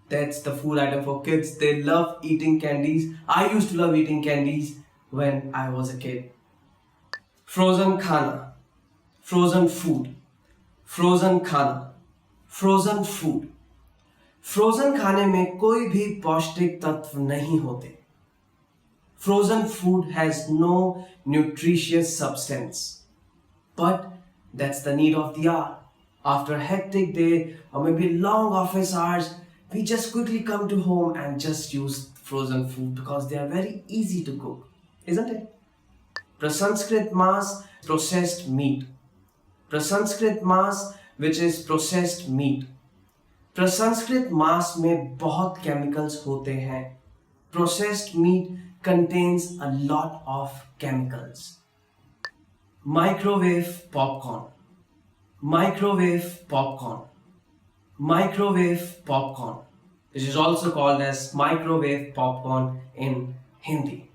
that's the food item for kids. They love eating candies. I used to love eating candies when I was a kid. Frozen khana, frozen food, frozen khana, frozen food. Frozen खाने में कोई भी पौष्टिक तत्व नहीं होते. Frozen food has no nutritious substance. But that's the need of the hour. After a hectic day or maybe long office hours, we just quickly come to home and just use frozen food because they are very easy to cook, isn't it? Prasanskrit mas, processed meat. Prasanskrit mas, which is processed meat. प्रसंस्कृत मांस में बहुत chemicals होते हैं. Processed meat contains a lot of chemicals. Microwave popcorn. Microwave popcorn. Microwave popcorn, which is also called as microwave popcorn in Hindi.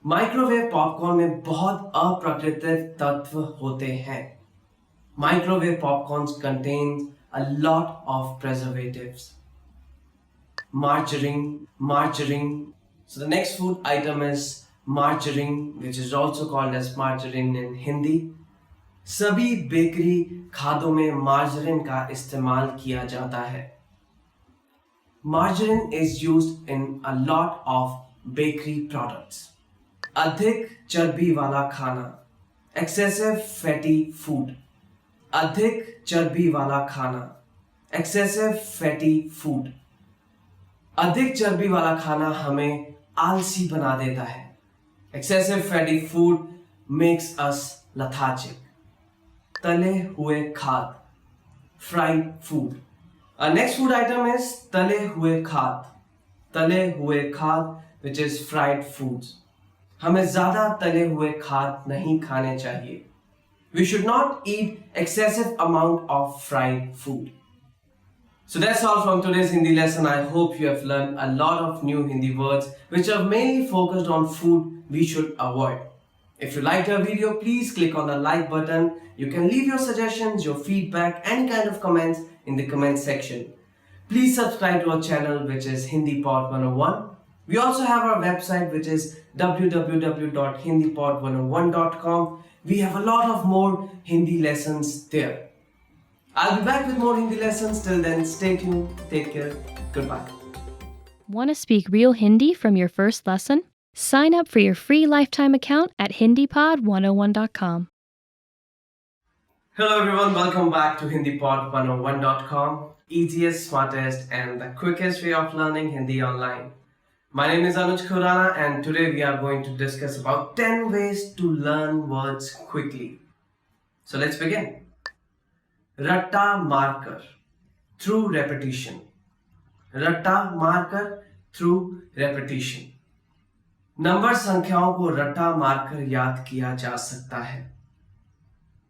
Microwave popcorn में बहुत अप्राकृतिक तत्व होते हैं. Microwave popcorns contain a lot of preservatives. Margarine. So the next food item is margarine, which is also called as margarine in Hindi. सभी bakery खाद्यों में margarine का इस्तेमाल किया जाता है. Margarine is used in a lot of bakery products. अधिक चर्बी वाला खाना, excessive fatty food. अधिक चर्बी वाला खाना, excessive fatty food. अधिक चर्बी वाला खाना हमें आलसी बना देता है. Excessive fatty food makes us lethargic. तले हुए खाद, fried food. Our next food item is तले हुए खाद. तले हुए खाद, which is fried foods. हमें ज़्यादा तले हुए खाद नहीं खाने चाहिए. We should not eat excessive amount of fried food. So that's all from today's Hindi lesson. I hope you have learned a lot of new Hindi words which are mainly focused on food we should avoid. If you liked our video, please click on the like button. You can leave your suggestions, your feedback, any kind of comments in the comment section. Please subscribe to our channel, which is Hindi Pod 101. We also have our website, which is www.hindipod101.com. We have a lot of more Hindi lessons there. I'll be back with more Hindi lessons. Till then, stay tuned. Take care. Goodbye. Want to speak real Hindi from your first lesson? Sign up for your free lifetime account at HindiPod101.com. Hello everyone, welcome back to HindiPod101.com. Easiest, smartest and the quickest way of learning Hindi online. My name is Anuj Khurana and today we are going to discuss about 10 ways to learn words quickly. So let's begin. Ratta marker, through repetition. Ratta marker, through repetition. Number संख्याओं को रट्टा मारकर याद किया जा सकता है.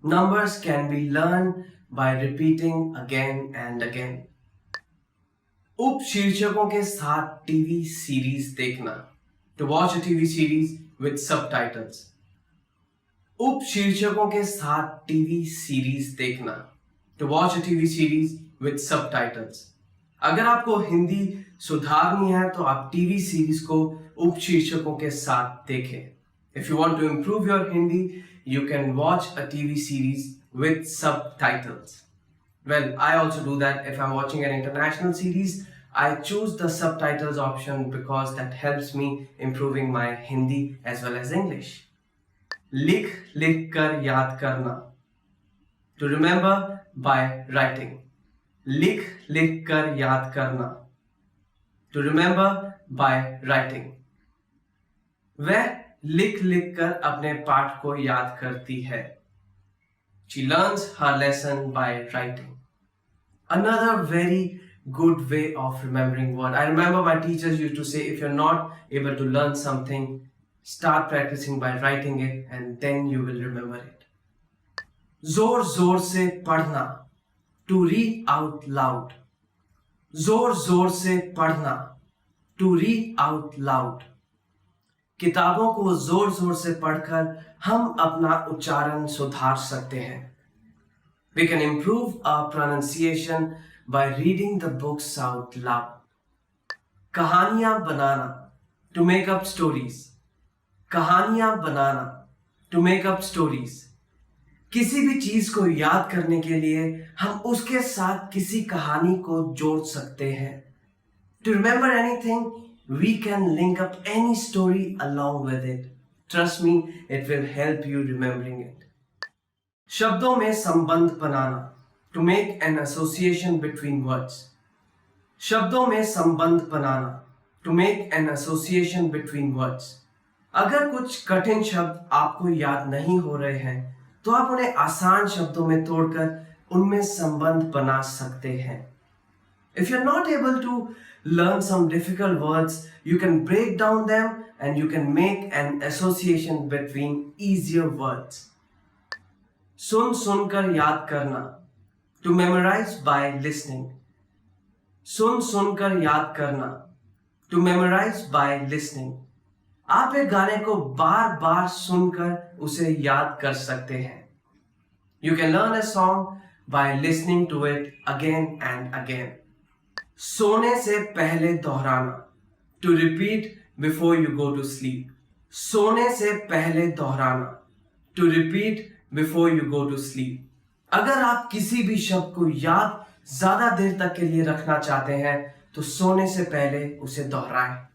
Numbers can be learned by repeating again and again. उप शीर्षकों के साथ टीवी सीरीज देखना. To watch a TV series with subtitles. उप शीर्षकों के साथ टीवी सीरीज देखना. To watch a TV series with subtitles. अगर आपको हिंदी सुधारनी है तो आप टीवी सीरीज को उप शीर्षकों के साथ देखें. If you want to improve your Hindi, you can watch a TV series with subtitles. Well, I also do that. If I'm watching an international series, I choose the subtitles option because that helps me improving my Hindi as well as English. लिख लिख कर याद करना. To remember by writing. लिख लिख कर याद करना. To remember by writing. वह लिख लिख कर अपने पाठ को याद करती है. She learns her lesson by writing. Another very good way of remembering word. I remember my teachers used to say, if you're not able to learn something, start practicing by writing it and then you will remember it. जोर जोर से पढ़ना. to read out loud. जोर जोर से पढ़ना, to read out loud. किताबों को जोर जोर से पढ़कर हम अपना उच्चारण सुधार सकते हैं. We can improve our pronunciation by reading the books out loud. कहानियां बनाना, to make up stories. कहानियां बनाना, to make up stories. किसी भी चीज को याद करने के लिए हम उसके साथ किसी कहानी को जोड़ सकते हैं. To remember anything, we can link up any story along with it. Trust me, it will help you remembering it. शब्दों में संबंध बनाना, to make an association between words. शब्दों में संबंध बनाना, to make an association between words. अगर कुछ कठिन शब्द आपको याद नहीं हो रहे हैं तो आप उन्हें आसान शब्दों में तोड़कर उनमें संबंध बना सकते हैं. If you're not able to learn some difficult words, you can break down them and you can make an association between easier words. सुन सुनकर याद करना, to memorize by listening. सुन सुनकर याद करना, to memorize by listening. आप एक गाने को बार बार सुनकर उसे याद कर सकते हैं. You can learn a song by listening to it again and again. सोने से पहले दोहराना, to repeat before you go to sleep. सोने से पहले दोहराना, to repeat before you go to sleep. अगर आप किसी भी शब्द को याद ज्यादा देर तक के लिए रखना चाहते हैं तो सोने से पहले उसे दोहराएं.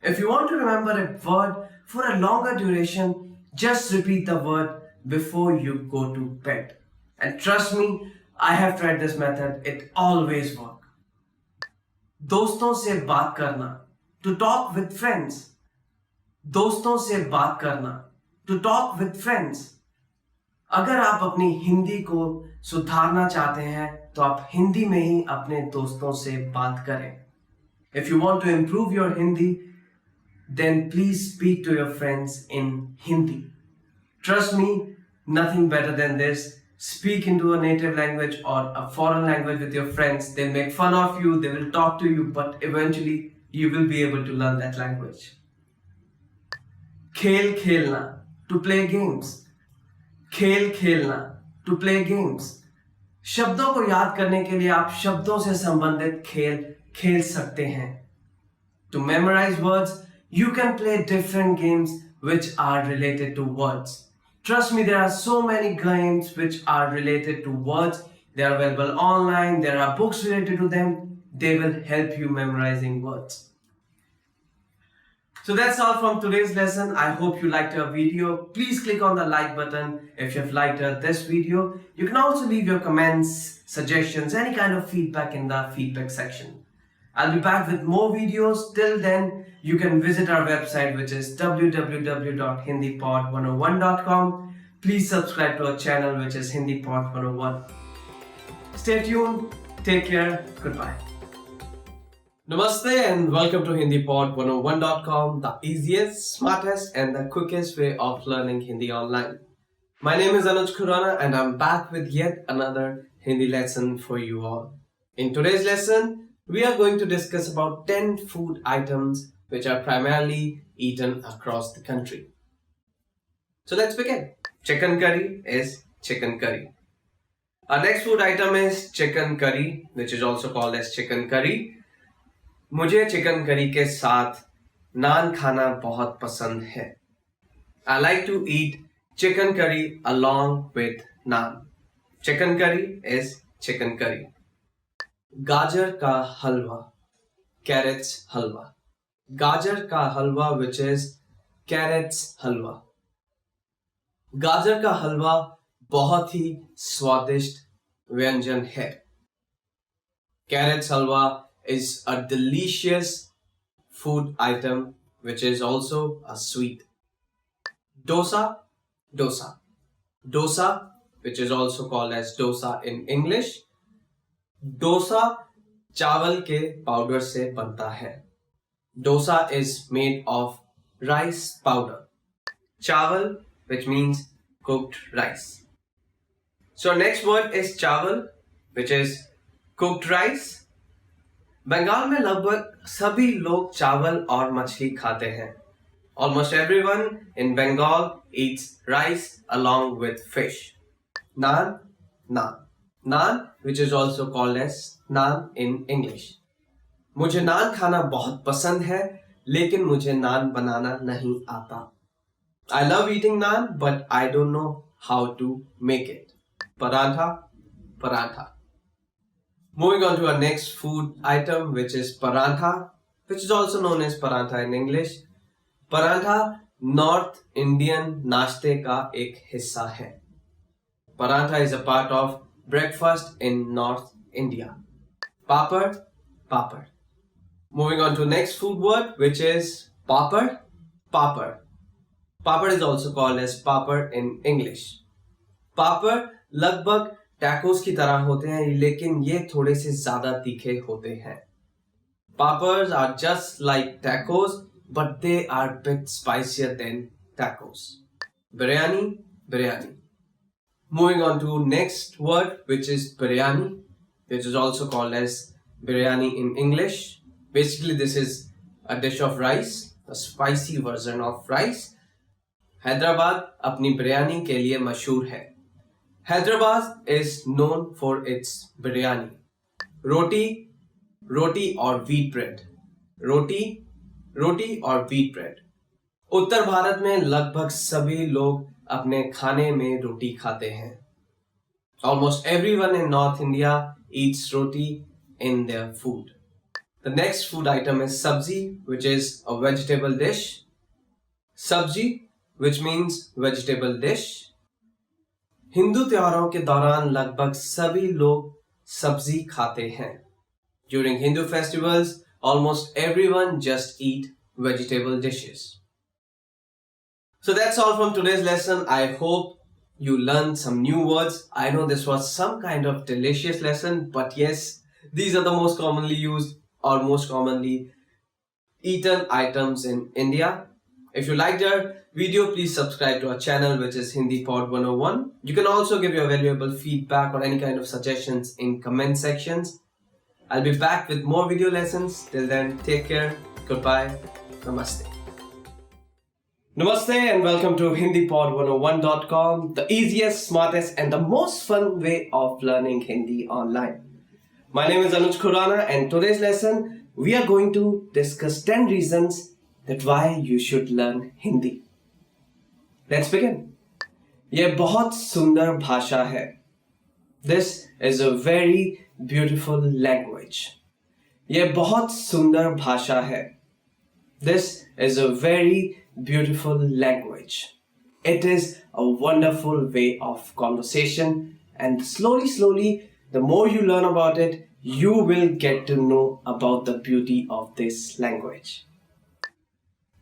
If you want to remember a word for a longer duration, just repeat the word before you go to bed. And trust me, I have tried this method. It always works. दोस्तों से बात करना, to talk with friends. दोस्तों से बात करना, to talk with friends. अगर आप अपनी हिंदी को सुधारना चाहते हैं तो आप हिंदी में ही अपने दोस्तों से बात करें. If you want to improve your Hindi, then please speak to your friends in Hindi. Trust me, nothing better than this. Speak into a native language or a foreign language with your friends. They'll make fun of you, they will talk to you, but eventually you will be able to learn that language. खेल खेलना, to play games. खेल खेलना, to play games. शब्दों को याद करने के लिए आप शब्दों से संबंधित खेल खेल सकते हैं. To memorize words, you can play different games which are related to words. Trust me, there are so many games which are related to words. They are available online. There are books related to them. They will help you memorizing words. So that's all from today's lesson. I hope you liked our video. Please click on the like button if you have liked this video. You can also leave your comments, suggestions, any kind of feedback in the feedback section. I'll be back with more videos. Till then, you can visit our website, which is www.hindipod101.com. Please subscribe to our channel, which is HindiPod101. Stay tuned. Take care. Goodbye. Namaste and welcome to HindiPod101.com, the easiest, smartest and the quickest way of learning Hindi online. My name is Anuj Khurana and I'm back with yet another Hindi lesson for you all. In today's lesson, we are going to discuss about 10 food items which are primarily eaten across the country. So let's begin. Chicken curry is chicken curry. Our next food item is chicken curry, which is also called as chicken curry. मुझे chicken curry के साथ नान खाना बहुत पसंद है. I like to eat chicken curry along with naan. Chicken curry is chicken curry. गाजर का हलवा, carrots halwa. गाजर का हलवा, which is carrots halwa. गाजर का हलवा बहुत ही स्वादिष्ट व्यंजन है. Carrots halwa is a delicious food item which is also a sweet. Dosa, which is also called as dosa in English. Dosa चावल के पाउडर से बनता है. Dosa is made of rice powder. चावल, which means cooked rice. So next word is चावल, which is cooked rice. Bengal में लगभग सभी लोग चावल और मछली खाते हैं. Almost everyone in Bengal eats rice along with fish. Naan, naan. Naan, which is also called as naan in English. मुझे नान खाना बहुत पसंद है, लेकिन मुझे नान बनाना नहीं आता. I love eating naan, but I don't know how to make it. Parantha, parantha. Moving on to our next food item, which is parantha, which is also known as parantha in English. Parantha North Indian नाश्ते का एक हिस्सा है. Parantha is a part of breakfast in North India. Papad, papad. Moving on to next food word, which is papad, papad. Papad is also called as papad in English. Papad लगभग tacos की तरह होते हैं, लेकिन ये थोड़े से ज्यादा तीखे होते हैं. Papads are just like tacos, but they are a bit spicier than tacos. Biryani, biryani. Moving on to next word, which is biryani, which is also called as biryani in English. Basically, this is a dish of rice, a spicy version of rice. Hyderabad अपनी बिरयानी के लिए मशहूर है. Hyderabad is known for its biryani. रोटी, रोटी और wheat bread. रोटी, रोटी और wheat bread. उत्तर भारत में लगभग सभी लोग अपने खाने में रोटी खाते हैं. Almost everyone in North India eats roti in their food. The next food item is sabzi, which is a vegetable dish. Sabzi, which means vegetable dish. Hindu त्योहारों के दौरान लगभग सभी लोग सब्जी खाते हैं. During Hindu festivals, almost everyone just eat vegetable dishes. So that's all from today's lesson. I hope you learned some new words. I know this was some kind of delicious lesson, but yes, these are the most commonly used or most commonly eaten items in India. If you liked our video, please subscribe to our channel, which is Hindi Pod 101. You can also give your valuable feedback or any kind of suggestions in comment sections. I'll be back with more video lessons. Till then, take care. Goodbye. Namaste. Namaste and welcome to HindiPod101.com, the easiest, smartest and the most fun way of learning Hindi online. My name is Anuj Khurana and today's lesson we are going to discuss 10 reasons that why you should learn Hindi. Let's begin. यह बहुत सुंदर भाषा है. This is a very beautiful language. यह बहुत सुंदर भाषा है. This is a very beautiful language. It is a wonderful way of conversation, and slowly, the more you learn about it, you will get to know about the beauty of this language.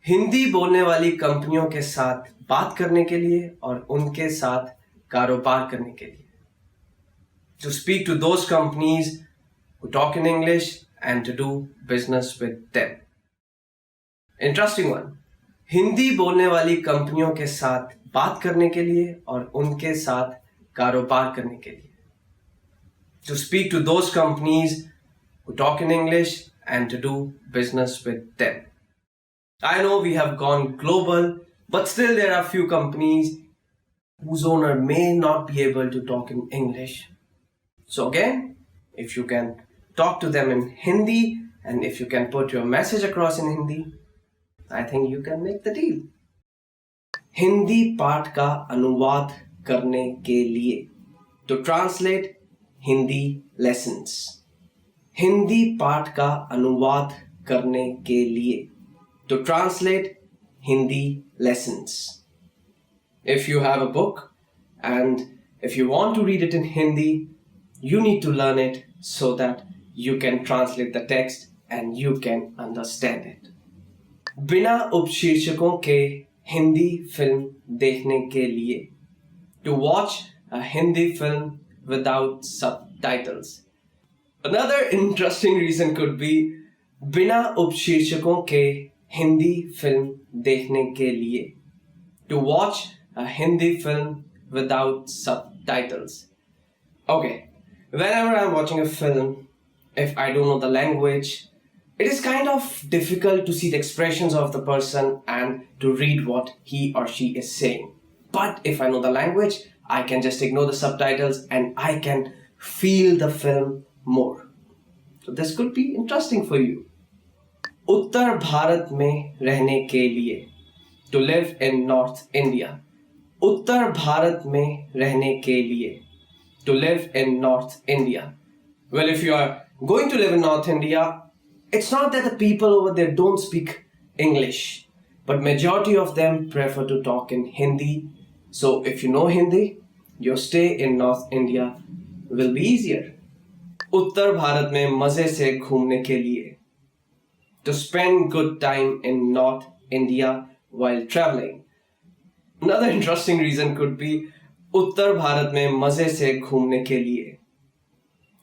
Hindi बोलने वाली कंपनियों के साथ बात करने के लिए और उनके साथ कारोबार करने के लिए. To speak to those companies who talk in English and to do business with them. Interesting one. Hindi बोलने वाली कंपनियों के साथ बात करने के लिए और उनके साथ कारोबार करने के लिए. To speak to those companies who talk in English and to do business with them. I know we have gone global, but still there are few companies whose owner may not be able to talk in English. So again, if you can talk to them in Hindi and if you can put your message across in Hindi, I think you can make the deal. Hindi पाठ का अनुवाद करने के लिए. To translate Hindi lessons. Hindi पाठ का अनुवाद करने के लिए. To translate Hindi lessons. If you have a book and if you want to read it in Hindi, you need to learn it so that you can translate the text and you can understand it. बिना उपशीर्षकों के Hindi film देखने के लिए. To watch a Hindi film without subtitles. Another interesting reason could be बिना उपशीर्षकों के Hindi film देखने के लिए. To watch a Hindi film without subtitles. Okay, Whenever I'm watching a film, if I don't know the language, it is kind of difficult to see the expressions of the person and to read what he or she is saying. But if I know the language, I can just ignore the subtitles and I can feel the film more. So this could be interesting for you. उत्तर भारत में रहने के लिए, to live in North India. उत्तर भारत में रहने के लिए, to live in North India. Well, if you are going to live in North India, it's not that the people over there don't speak English, but majority of them prefer to talk in Hindi. So if you know Hindi, your stay in North India will be easier. उत्तर भारत में मजे से घूमने के लिए, to spend good time in North India while traveling. Another interesting reason could be उत्तर भारत में मजे से घूमने के लिए,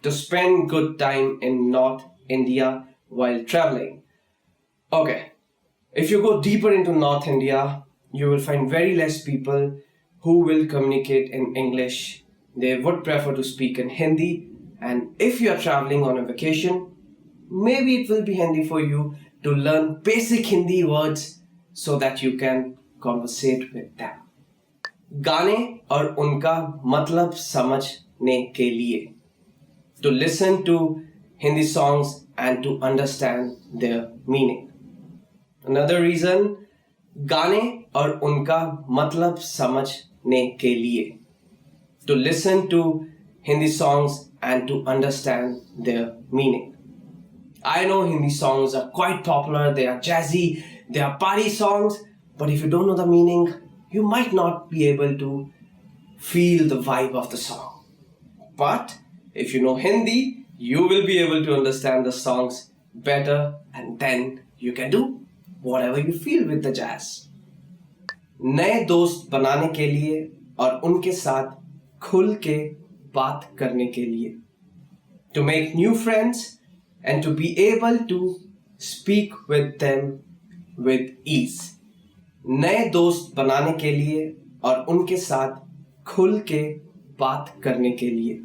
to spend good time in North India while traveling. Okay, if you go deeper into North India, you will find very less people who will communicate in English. They would prefer to speak in Hindi, and if you are traveling on a vacation, maybe it will be handy for you to learn basic Hindi words so that you can conversate with them. गाने और उनका मतलब समझने के लिए, to listen to Hindi songs and to understand their meaning. Another reason, गाने और उनका मतलब समझने के लिए, to listen to Hindi songs and to understand their meaning. I know Hindi songs are quite popular, they are jazzy, they are party songs, but if you don't know the meaning, you might not be able to feel the vibe of the song. But if you know Hindi, you will be able to understand the songs better, and then you can do whatever you feel with the jazz. नए दोस्त बनाने के लिए और उनके साथ खुल के बात करने के लिए, to make new friends and to be able to speak with them with ease. नए दोस्त बनाने के लिए और उनके साथ खुल के बात करने के लिए,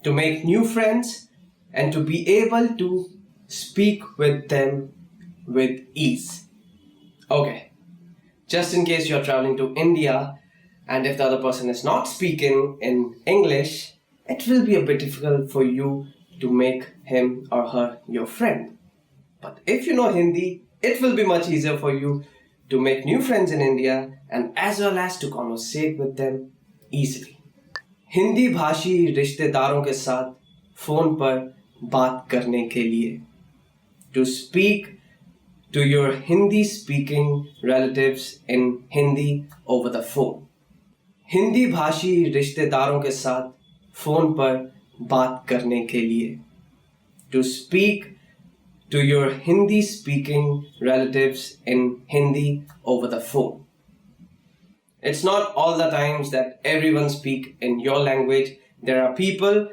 to make new friends and to be able to speak with them with ease. Okay, just in case you're traveling to India and if the other person is not speaking in English, it will be a bit difficult for you to make him or her your friend. But if you know Hindi, it will be much easier for you to make new friends in India and as well as to conversate with them easily. Hindi भाषी रिश्तेदारों के साथ phone पर बात करने के लिए, to speak to your Hindi speaking relatives in Hindi over the phone. Hindi भाषी रिश्तेदारों के साथ फोन पर बात करने के लिए, to speak to your Hindi speaking relatives in Hindi over the phone. It's not all the times that everyone speak in your language. There are people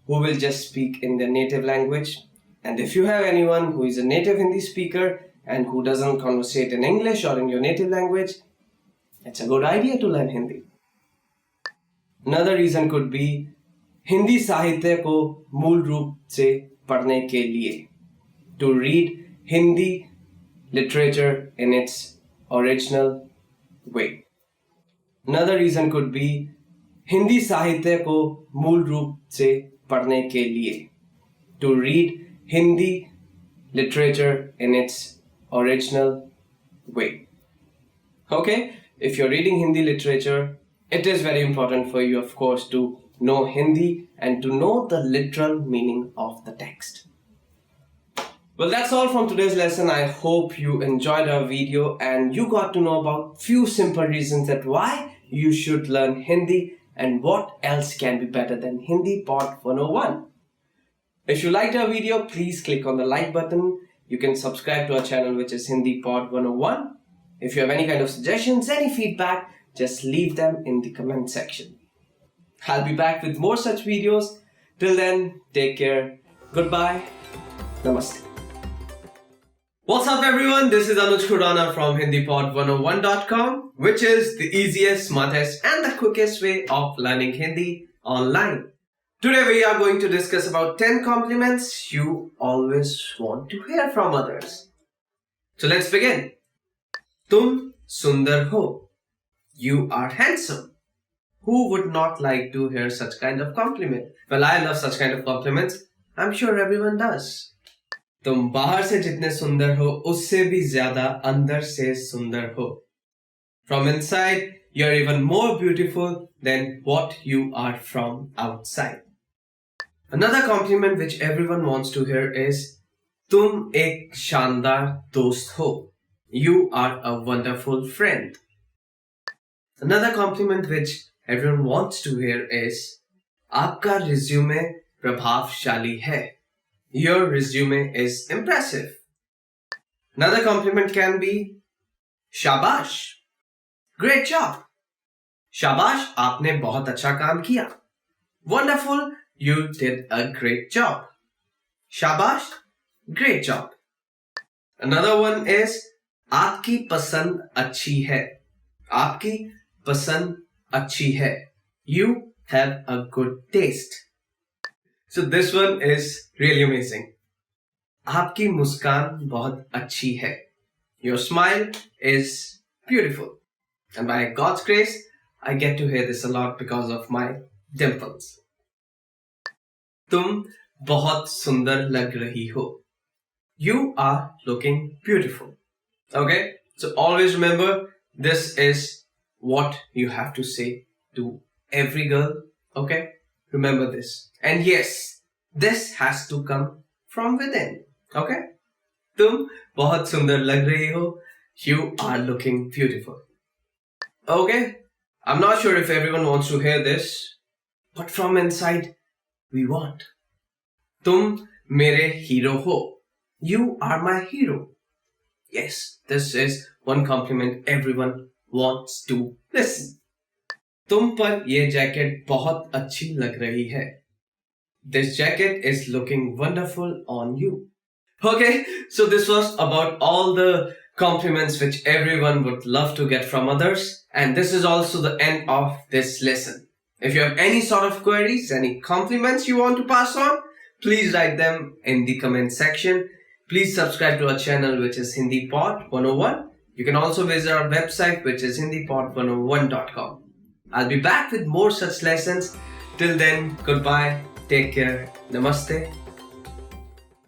who will just speak in their native language. And if you have anyone who is a native Hindi speaker and who doesn't conversate in English or in your native language, it's a good idea to learn Hindi. Another reason could be Hindi साहित्य को मूल रूप से पढ़ने के लिए, to read Hindi literature in its original way. Another reason could be Hindi साहित्य को मूल रूप से पढ़ने के लिए, to read Hindi literature in its original way. Okay, if you're reading Hindi literature, it is very important for you, of course, to know Hindi and to know the literal meaning of the text. Well, that's all from today's lesson. I hope you enjoyed our video and you got to know about few simple reasons that why you should learn Hindi and what else can be better than Hindi Pod 101. If you liked our video, please click on the like button. You can subscribe to our channel, which is Hindi Pod 101. If you have any kind of suggestions, any feedback, just leave them in the comment section. I'll be back with more such videos. Till then, take care. Goodbye. Namaste. What's up everyone? This is Anuj Khurana from HindiPod101.com, which is the easiest, smartest and the quickest way of learning Hindi online. Today we are going to discuss about 10 compliments you always want to hear from others. So let's begin. तुम सुंदर हो. You are handsome. Who would not like to hear such kind of compliment? Well, I love such kind of compliments. I'm sure everyone does. तुम बाहर से जितने सुंदर हो उससे भी ज्यादा अंदर से सुंदर हो. From inside, you're even more beautiful than what you are from outside. Another compliment which everyone wants to hear is तुम एक शानदार दोस्त हो. You are a wonderful friend. Another compliment which everyone wants to hear is आपका resume प्रभावशाली है. Your resume is impressive. Another compliment can be शाबाश. Great job. शाबाश, आपने बहुत अच्छा काम किया. Wonderful, you did a great job. शाबाश, great job. Another one is आपकी पसंद अच्छी है. आपकी पसंद अच्छी है. You have a good taste. So this one is really amazing. आपकी मुस्कान बहुत अच्छी है. Your smile is beautiful. And by God's grace, I get to hear this a lot because of my dimples. तुम बहुत सुंदर लग रही हो. You are looking beautiful. Okay? So always remember, this is what you have to say to every girl. Okay? Remember this. And yes, this has to come from within. Okay? तुम बहुत सुंदर लग रही हो. You are looking beautiful. Okay? I'm not sure if everyone wants to hear this, but from inside, we want. तुम मेरे hero हो. You are my hero. Yes, this is one compliment everyone wants to listen. तुम पर ये jacket बहुत अच्छी लग रही है. This jacket is looking wonderful on you. Okay, so this was about all the compliments which everyone would love to get from others, and this is also the end of this lesson. If you have any sort of queries, any compliments you want to pass on, please write them in the comment section. Please subscribe to our channel, which is Hindi Pod 101. You can also visit our website, which is hindipod101.com. I'll be back with more such lessons. Till then, goodbye, take care, namaste.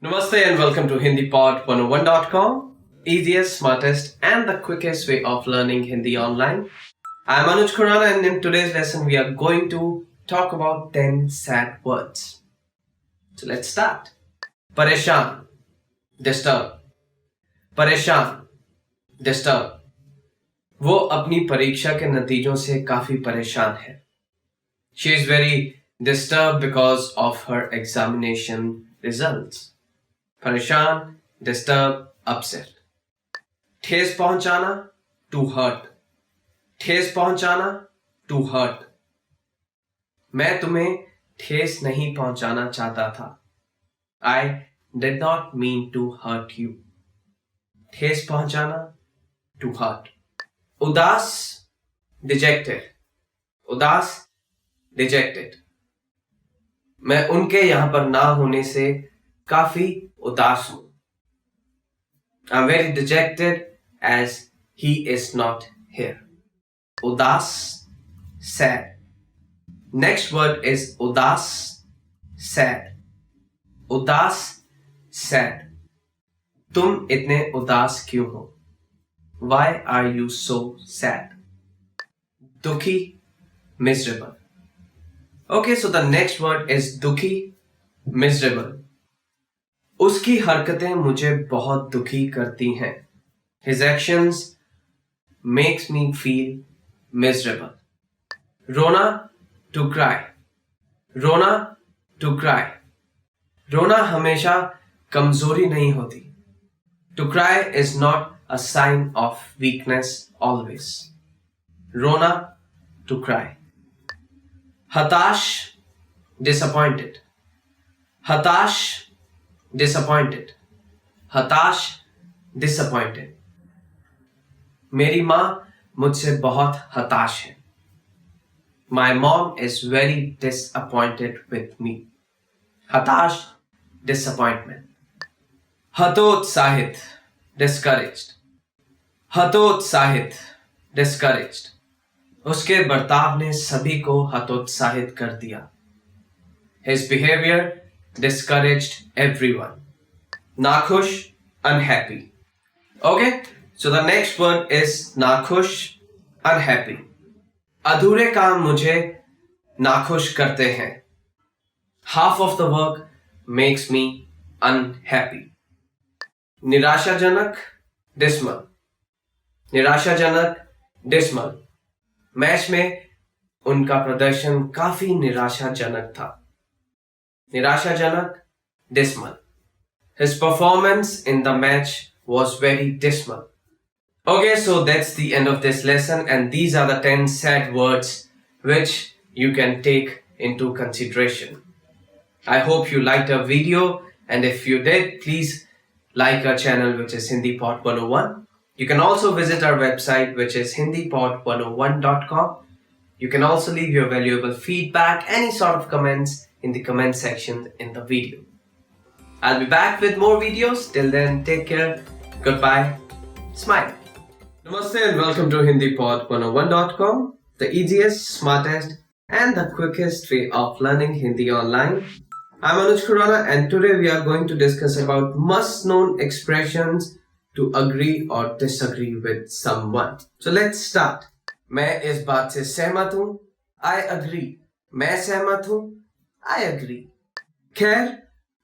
Namaste and welcome to hindipod101.com. Easiest, smartest and the quickest way of learning Hindi online. I am Anuj Khurana, and in today's lesson we are going to talk about 10 sad words. So let's start. Pareshan, disturb. Pareshan, disturb. वो अपनी परीक्षा के नतीजों से काफी परेशान है. She is very disturbed because of her examination results. Pareshan, disturb, upset. ठेस पहुंचाना, to hurt. ठेस पहुंचाना, to hurt. मैं तुम्हें ठेस नहीं पहुंचाना चाहता था. I did not mean to hurt you. ठेस पहुंचाना, to hurt. उदास, dejected. उदास, dejected. मैं उनके यहां पर ना होने से काफी उदास हूं. I'm very dejected as he is not here. Udas, sad. Next word is udas, sad. Udas, sad. तुम इतने उदास क्यों हो? Why are you so sad? Dukhi, miserable. Okay, so the next word is dukhi, miserable. उसकी हरकतें मुझे बहुत दुखी करती हैं. His actions makes me feel miserable. रोना, to cry. रोना, to cry. रोना हमेशा कमजोरी नहीं होती. To cry is not a sign of weakness always. रोना, to cry. हताश, disappointed. हताश, disappointed. हताश, disappointed. मेरी माँ मुझसे बहुत हताश है. My mom is very disappointed with me. Hatash, disappointment. Hatotsahit, discouraged. हतोत्साहित, discouraged. उसके बर्ताव ने सभी को हतोत्साहित कर दिया. His behavior discouraged everyone. नाखुश, unhappy. Okay, so the next word is नाखुश, unhappy. अधूरे काम मुझे नाखुश करते हैं. Half of the work makes me unhappy. निराशाजनक, dismal. निराशाजनक, dismal. मैच में उनका प्रदर्शन काफी निराशाजनक था. निराशाजनक, dismal. His performance in the match was very dismal. Okay, so that's the end of this lesson, and these are the 10 sad words which you can take into consideration. I hope you liked our video, and if you did, please like our channel, which is HindiPod 101. You can also visit our website, which is hindipod101.com. You can also leave your valuable feedback, any sort of comments in the comment section in the video. I'll be back with more videos. Till then, take care. Goodbye. Smile. Namaste and welcome to hindipod101.com, the easiest, smartest and the quickest way of learning Hindi online. I'm Anuj Khurana, and today we are going to discuss about must-known expressions to agree or disagree with someone. So let's start. मैं इस बात से सहमत हूँ. I agree. मैं सहमत हूँ. I agree. खैर,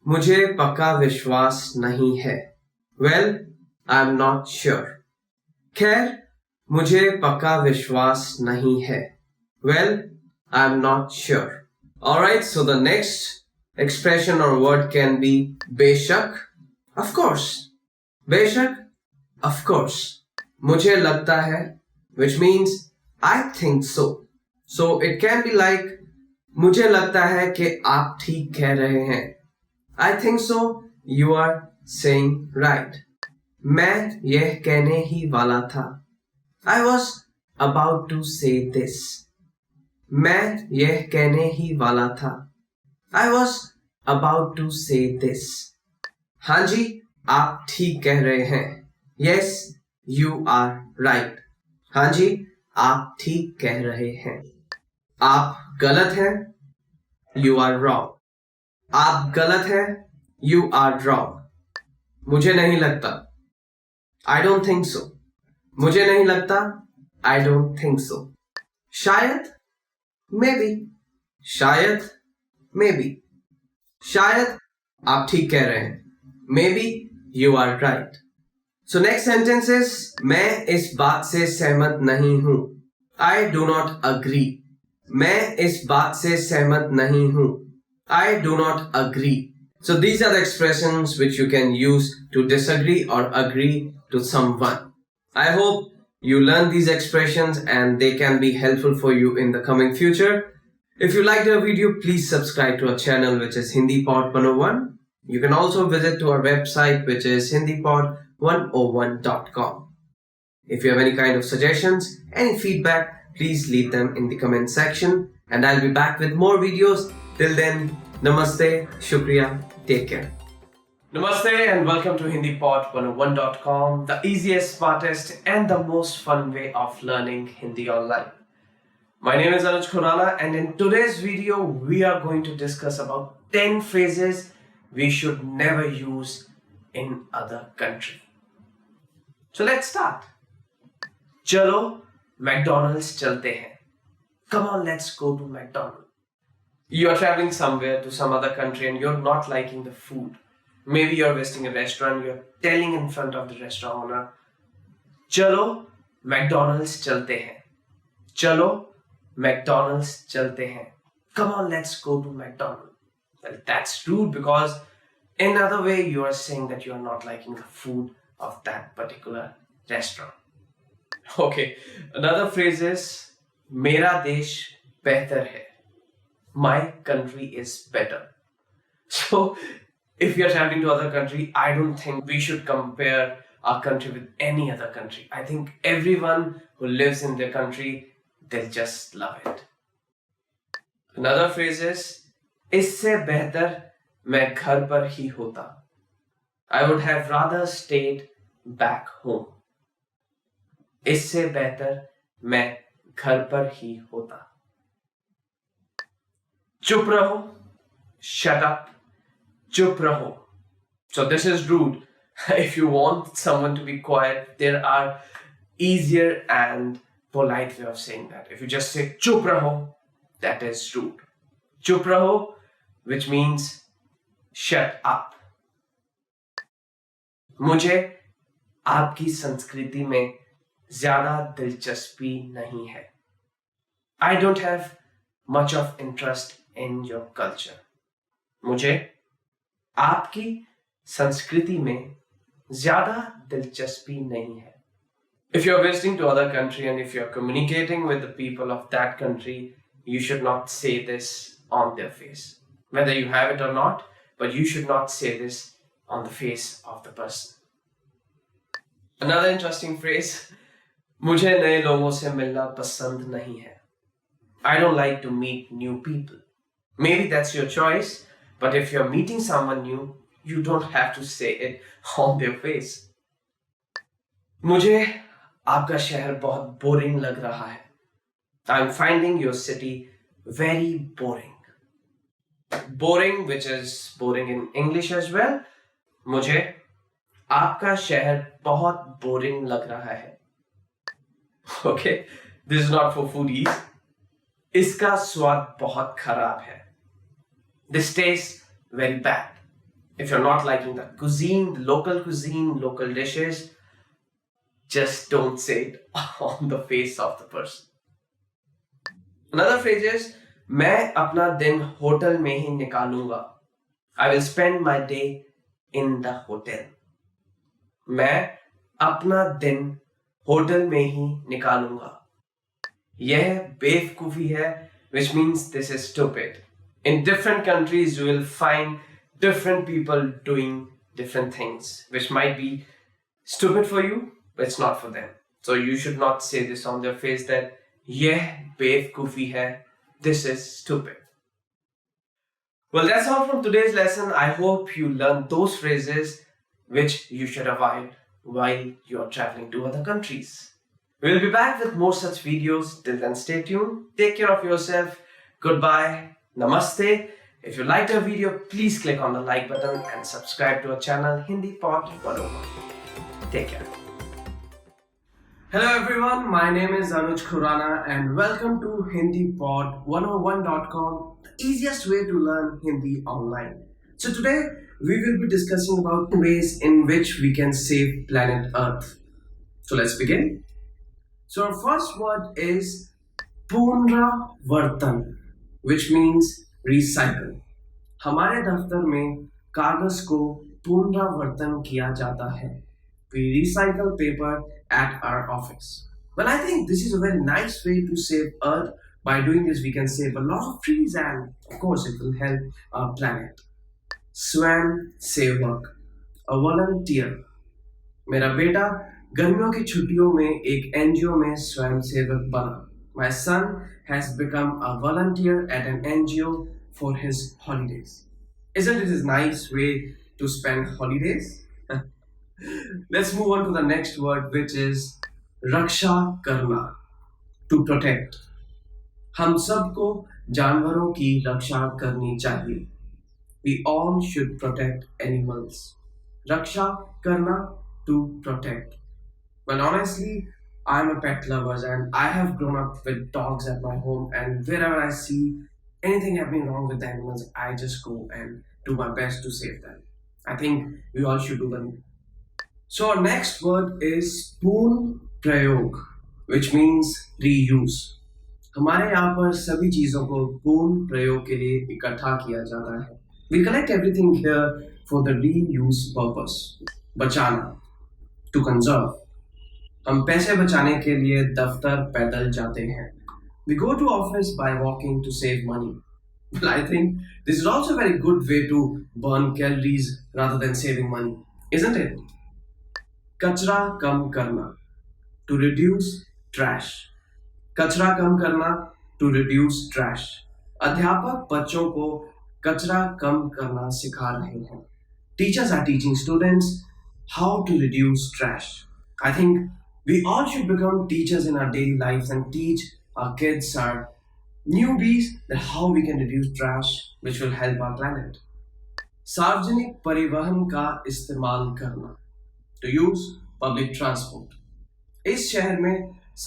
मुझे पक्का विश्वास नहीं है. Well, I'm not sure. खैर, मुझे पक्का विश्वास नहीं है. Well, I'm not sure. Alright, so the next expression or word can be बेशक. Of course. बेशक, of course. मुझे लगता है, which means I think so. So it can be like मुझे लगता है कि आप ठीक कह रहे हैं. I think so, you are saying right. मैं यह कहने ही वाला था. I was about to say this. मैं यह कहने ही वाला था. I was about to say this. हाँ जी, आप ठीक कह रहे हैं. Yes, you are right. हाँ जी, आप ठीक कह रहे हैं. आप गलत हैं. You are wrong. आप गलत हैं. You are wrong. मुझे नहीं लगता. I don't think so. मुझे नहीं लगता. I don't think so. शायद, maybe. शायद, maybe. शायद आप ठीक कह रहे हैं. Maybe you are right. So next sentence is मैं इस बात से सहमत नहीं हूँ. I do not agree. मैं इस बात से सहमत नहीं हूँ. I do not agree. So these are the expressions which you can use to disagree or agree to someone. I hope you learn these expressions and they can be helpful for you in the coming future. If you liked our video, please subscribe to our channel, which is HindiPod 101. You can also visit to our website, which is hindipod101.com. If you have any kind of suggestions, any feedback, please leave them in the comment section, and I'll be back with more videos. Till then, namaste, shukriya, take care. Namaste and welcome to hindipod101.com, the easiest, smartest and the most fun way of learning Hindi online. My name is Anuj Khurana, and in today's video we are going to discuss about 10 phrases we should never use in other country. So let's start. चलो McDonald's चलते हैं. Come on, let's go to McDonald's. You are traveling somewhere to some other country and you're not liking the food. Maybe you're visiting a restaurant, you're telling in front of the restaurant owner, चलो McDonald's चलते हैं. चलो McDonald's चलते हैं. Come on, let's go to McDonald's. Well, that's rude because in another way you are saying that you are not liking the food of that particular restaurant. Okay, another phrase is मेरा देश बेहतर है. My country is better. So if you are traveling to other country, I don't think we should compare our country with any other country. I think everyone who lives in their country, they'll just love it. Another phrase is इससे बेहतर मैं घर पर ही होता. I would have rather stayed back home. इससे बेहतर मैं घर पर ही होता. चुप रहो, shut up, चुप रहो. So this is rude. If you want someone to be quiet, there are easier and polite way of saying that. If you just say chup raho, that is rude. Chup raho, which means shut up. मुझे आपकी संस्कृति में ज्यादा दिलचस्पी नहीं है. I don't have much of interest in your culture. मुझे आपकी संस्कृति में ज्यादा दिलचस्पी नहीं है. If you're visiting to other country and if you're communicating with the people of that country, you should not say this on their face. Whether you have it or not, but you should not say this on the face of the person. Another interesting phrase, मुझे नए लोगों से मिलना पसंद नहीं है. I don't like to meet new people. Maybe that's your choice, but if you're meeting someone new, you don't have to say it on their face. मुझे आपका शहर बहुत बोरिंग लग रहा है. I'm finding your city very boring. Boring, which is boring in English as well. मुझे आपका शहर बहुत बोरिंग लग रहा है. Okay, this is not for foodies. इसका स्वाद बहुत खराब है. This tastes very bad. If you're not liking the cuisine, the local dishes, just don't say it on the face of the person. Another phrase is, मैं अपना दिन hotel में ही निकालूंगा. I will spend my day in the hotel. मैं अपना दिन hotel में ही निकालूंगा. यह बेवकूफी है, which means this is stupid. In different countries, you will find different people doing different things, which might be stupid for you, but it's not for them. So you should not say this on their face that yeh बेवकूफी है, this is stupid. Well, that's all from today's lesson. I hope you learned those phrases which you should avoid while you're traveling to other countries. We'll be back with more such videos. Till then, stay tuned. Take care of yourself. Goodbye. Namaste. If you liked our video, please click on the like button and subscribe to our channel Hindi Pod 101. Take care. Hello everyone, my name is Anuj Khurana and welcome to HindiPod101.com, the easiest way to learn Hindi online. So today we will be discussing about ways in which we can save planet Earth. So let's begin. So our first word is Punravartan, which means recycle. हमारे दफ्तर में कागज को पुनरावर्तन किया जाता है. We recycle paper at our office. Well, I think this is a very nice way to save Earth. By doing this, we can save a lot of trees and, of course, it will help our planet. स्वयं सेवक, a volunteer. मेरा बेटा गर्मियों की छुट्टियों में एक NGO में स्वयं सेवक बना. My son has become a volunteer at an NGO for his holidays. Isn't it a nice way to spend holidays? Let's move on to the next word, which is रक्षा करना, to protect. हम सबको जानवरों की रक्षा करनी चाहिए. We all should protect animals. रक्षा करना, to protect. Well, honestly, I'm a pet lover and I have grown up with dogs at my home, and wherever I see anything happening wrong with the animals, I just go and do my best to save them. I think we all should do them. So our next word is पूर्ण प्रयोग, which means reuse. हमारे यहाँ पर सभी चीजों को पूर्ण प्रयोग के लिए इकट्ठा किया जाता है. We collect everything here for the reuse purpose. बचाना, to conserve. हम पैसे बचाने के लिए दफ्तर पैदल जाते हैं. We go to office by walking to save money. Well, I think this is also a very good way to burn calories rather than saving money, isn't it? कचरा कम करना, to reduce trash. कचरा कम करना, to reduce trash. अध्यापक बच्चों को कचरा कम करना सिखा रहे हैं. Teachers are teaching students how to reduce trash. I think we all should become teachers in our daily lives and teach our kids, our newbies, that how we can reduce trash, which will help our planet. सार्वजनिक परिवहन का इस्तेमाल करना. To use public transport. इस शहर में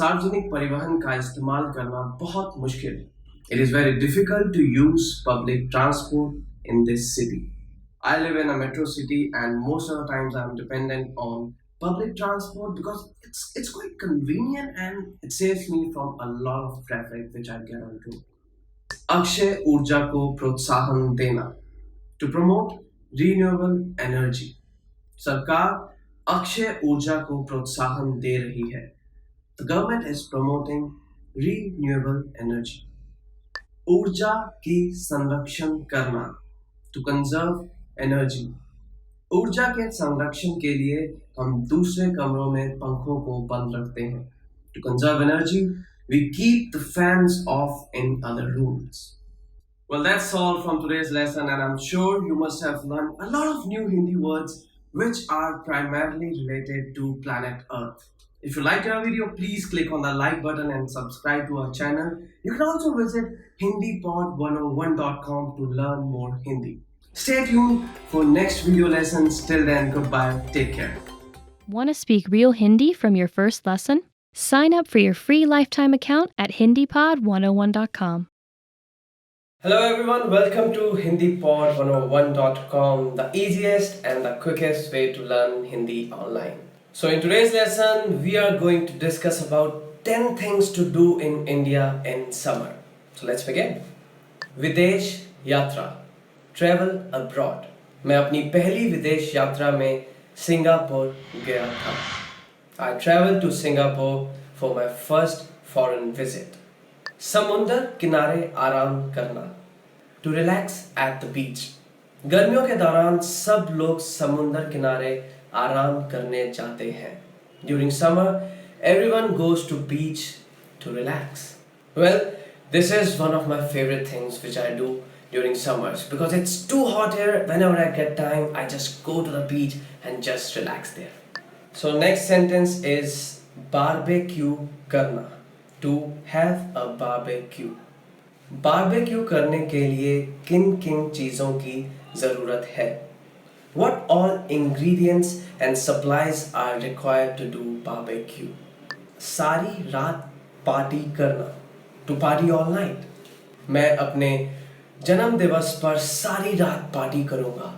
सार्वजनिक परिवहन का इस्तेमाल करना बहुत मुश्किल है. It is very difficult to use public transport in this city. I live in a metro city and most of the times I'm dependent on public transport because it's quite convenient and it saves me from a lot of traffic which I get onto. Akshay ऊर्जा को प्रोत्साहन देना. To promote renewable energy. सरकार अक्षय ऊर्जा को प्रोत्साहन दे रही है. The government is promoting renewable energy. ऊर्जा की संरक्षण करना. To conserve energy. ऊर्जा के संरक्षण के लिए हम दूसरे कमरों में पंखों को बंद रखते हैं. To conserve energy, we keep the fans off in other rooms. Well, that's all from today's lesson, and I'm sure you must have learned a lot of new Hindi words which are primarily related to planet Earth. If you liked our video, please click on the like button and subscribe to our channel. You can also visit HindiPod101.com to learn more Hindi. Stay tuned for next video lessons. Till then, goodbye. Take care. Want to speak real Hindi from your first lesson? Sign up for your free lifetime account at HindiPod101.com. Hello everyone, welcome to HindiPod101.com, the easiest and the quickest way to learn Hindi online. So in today's lesson, we are going to discuss about 10 things to do in India in summer. So let's begin. विदेश यात्रा, travel abroad. मैं अपनी पहली विदेश यात्रा में Singapore गया था. I traveled to Singapore for my first foreign visit. समुंदर किनारे आराम करना. To relax at the beach. गर्मियों के दौरान सब लोग समुंदर किनारे आराम करने जाते हैं. During summer, everyone goes to beach to relax. Well, this is one of my favorite things which I do during summers because it's too hot here. Whenever I get time, I just go to the beach and just relax there. So next sentence is barbecue करना. To have a barbecue. Barbecue करने के लिए किन किन चीज़ों की ज़रूरत है? What all ingredients and supplies are required to do barbecue? सारी रात पार्टी करना. To party all night. मैं अपने जन्म दिवस पर सारी रात पार्टी करूँगा.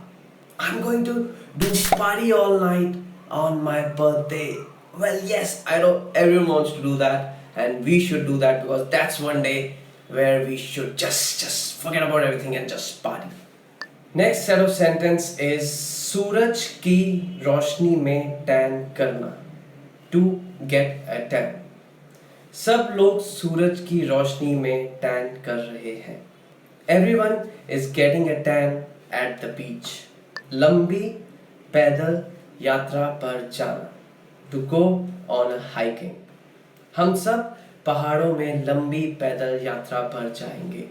I'm going to do party all night on my birthday. Well, yes, I know everyone wants to do that. And we should do that because that's one day where we should just forget about everything and just party. Next set of sentence is सूरज की रोशनी में tan करना. To get a tan. सब लोग सूरज की रोशनी में tan कर रहे हैं. Everyone is getting a tan at the beach. लंबी पैदल यात्रा पर जाना. To go on a hiking. हम सब पहाड़ों में लंबी पैदल यात्रा पर जाएंगे.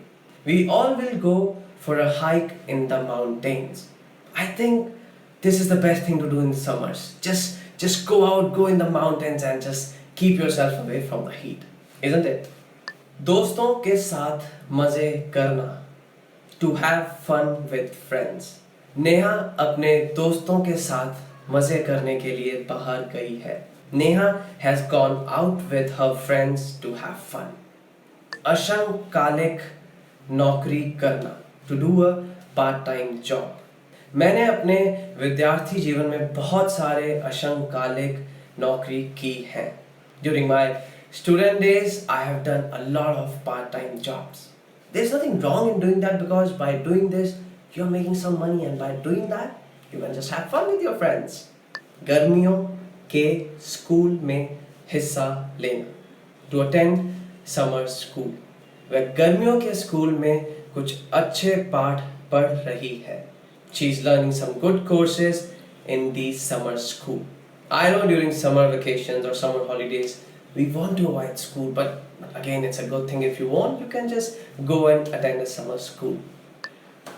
We all will go for a hike in the mountains. I think this is the best thing to do in the summers. Just go out, go in the mountains and just keep yourself away from the heat. Isn't it? दोस्तों के साथ मजे करना. To have fun with friends. Neha अपने दोस्तों के साथ मजे करने के लिए बाहर गई है. Neha has gone out with her friends to have fun. अशंकालिक नौकरी करना. To do a part-time job. मैंने अपने विद्यार्थी जीवन में बहुत सारे अशंकालिक नौकरी की हैं. During my student days, I have done a lot of part-time jobs. There's nothing wrong in doing that because by doing this, you're making some money and by doing that, you can just have fun with your friends. गर्मियों के school में हिस्सा लेना. To attend summer school. वह गर्मियों के school में कुछ अच्छे पाठ पढ़ रही है. She is learning some good courses in the summer school. I know during summer vacations or summer holidays we want to avoid school, but But again, it's a good thing. If you want, you can just go and attend a summer school.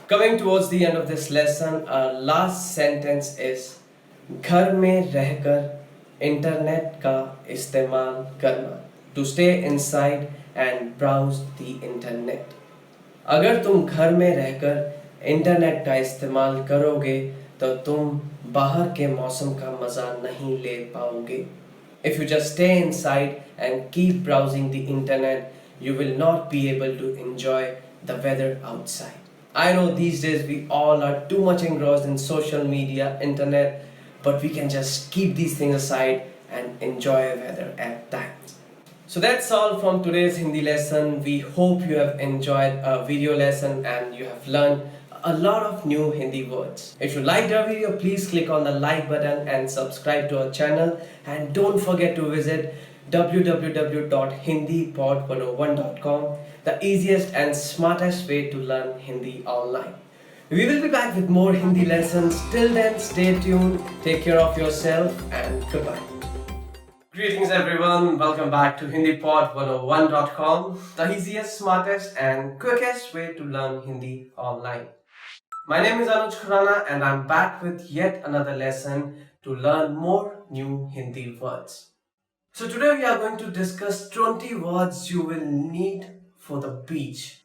Coming towards the end of this lesson, our last sentence is घर में रहकर internet का इस्तेमाल करना. To stay inside and browse the internet. अगर तुम घर में रहकर इंटरनेट का इस्तेमाल करोगे तो तुम बाहर के मौसम का मज़ा नहीं ले पाओगे. If you just stay inside and keep browsing the internet, you will not be able to enjoy the weather outside. I know these days we all are too much engrossed in social media, internet, but we can just keep these things aside and enjoy weather at times. So that's all from today's Hindi lesson. We hope you have enjoyed our video lesson and you have learned a lot of new Hindi words. If you liked our video, please click on the like button and subscribe to our channel. And don't forget to visit www.hindipod101.com, the easiest and smartest way to learn Hindi online. We will be back with more Hindi lessons. Till then, stay tuned, take care of yourself, and goodbye. Greetings everyone, welcome back to HindiPod101.com, the easiest, smartest and quickest way to learn Hindi online. My name is Anuj Khurana and I'm back with yet another lesson to learn more new Hindi words. So today we are going to discuss 20 words you will need for the beach.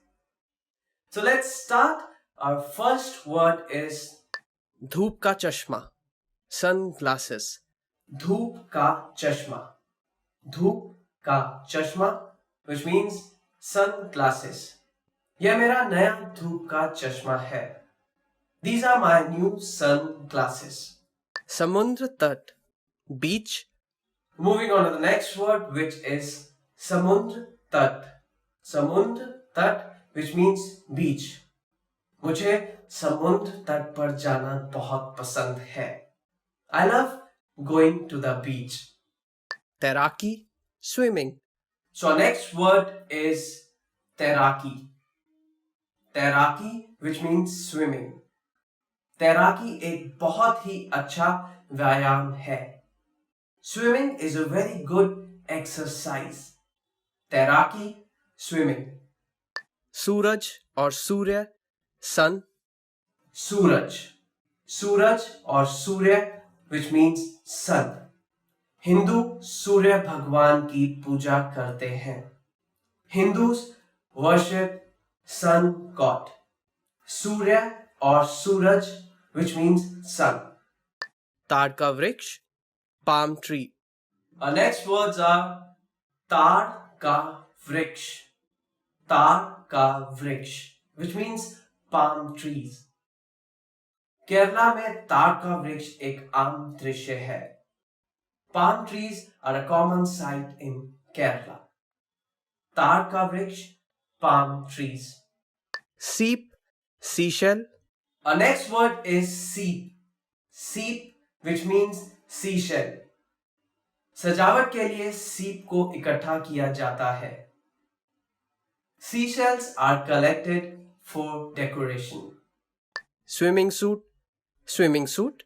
So let's start. Our first word is धूप का चश्मा, sunglasses. धूप का चश्मा. धूप का चश्मा, which means sunglasses. यह मेरा नया धूप का चश्मा है. These are my new sunglasses. समुद्र तट, beach. Moving on to the next word, which is samundr tat. Samundr tat, which means beach. मुझे समुद्र तट पर जाना बहुत पसंद है. I love going to the beach. तैराकी, swimming. So our next word is तैराकी. तैराकी, which means swimming. तैराकी एक बहुत ही अच्छा व्यायाम है. Swimming is a very good exercise. तैराकी, swimming. सूरज और सूर्य, sun. सूरज. सूरज और सूर्य, which means sun. हिंदू सूर्य भगवान की पूजा करते हैं. Hindus worship sun god. सूर्य और सूरज, which means sun. ताड़ का वृक्ष, palm tree. Our next words are ताड़ का वृक्ष. ताड़ का वृक्ष, which means palm trees. Kerala में ताड़ का वृक्ष एक आम दृश्य है. Palm trees are a common sight in Kerala. ताड़ का वृक्ष, palm trees. सीप, seashell. Our next word is seep. Seep, which means seashell. सजावट के लिए सीप को इकट्ठा किया जाता है. Seashells are collected for decoration. Swimming suit, swimming suit.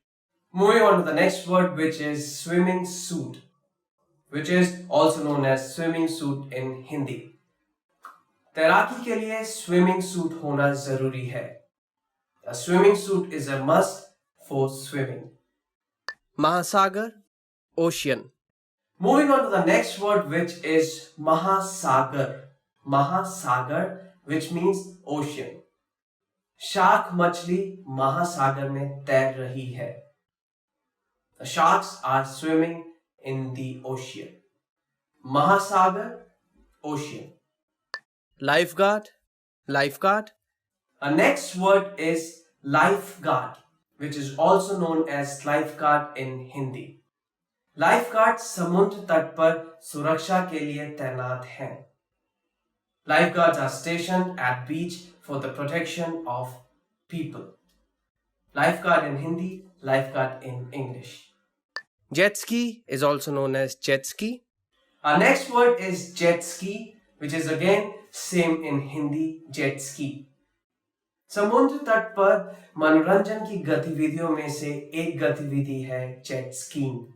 Moving on to the next word, which is swimming suit, which is also known as swimming suit in Hindi. तैराकी के लिए swimming suit होना जरूरी है. A swimming suit is a must for swimming. महासागर, ocean. Moving on to the next word, which is Mahasagar. Mahasagar, which means ocean. Shark मछली महासागर में तैर रही है. The sharks are swimming in the ocean. Mahasagar, ocean. Lifeguard, lifeguard. Our next word is lifeguard, which is also known as lifeguard in Hindi. Lifeguard समुद्र तट पर सुरक्षा के लिए तैनात हैं. Lifeguards are stationed at beach for the protection of people. Lifeguard in Hindi, lifeguard in English. Jet ski is also known as jet ski. Our next word is jet ski, which is again same in Hindi, jet ski. समुद्र तट पर मनोरंजन की गतिविधियों में से एक गतिविधि है jet skiing.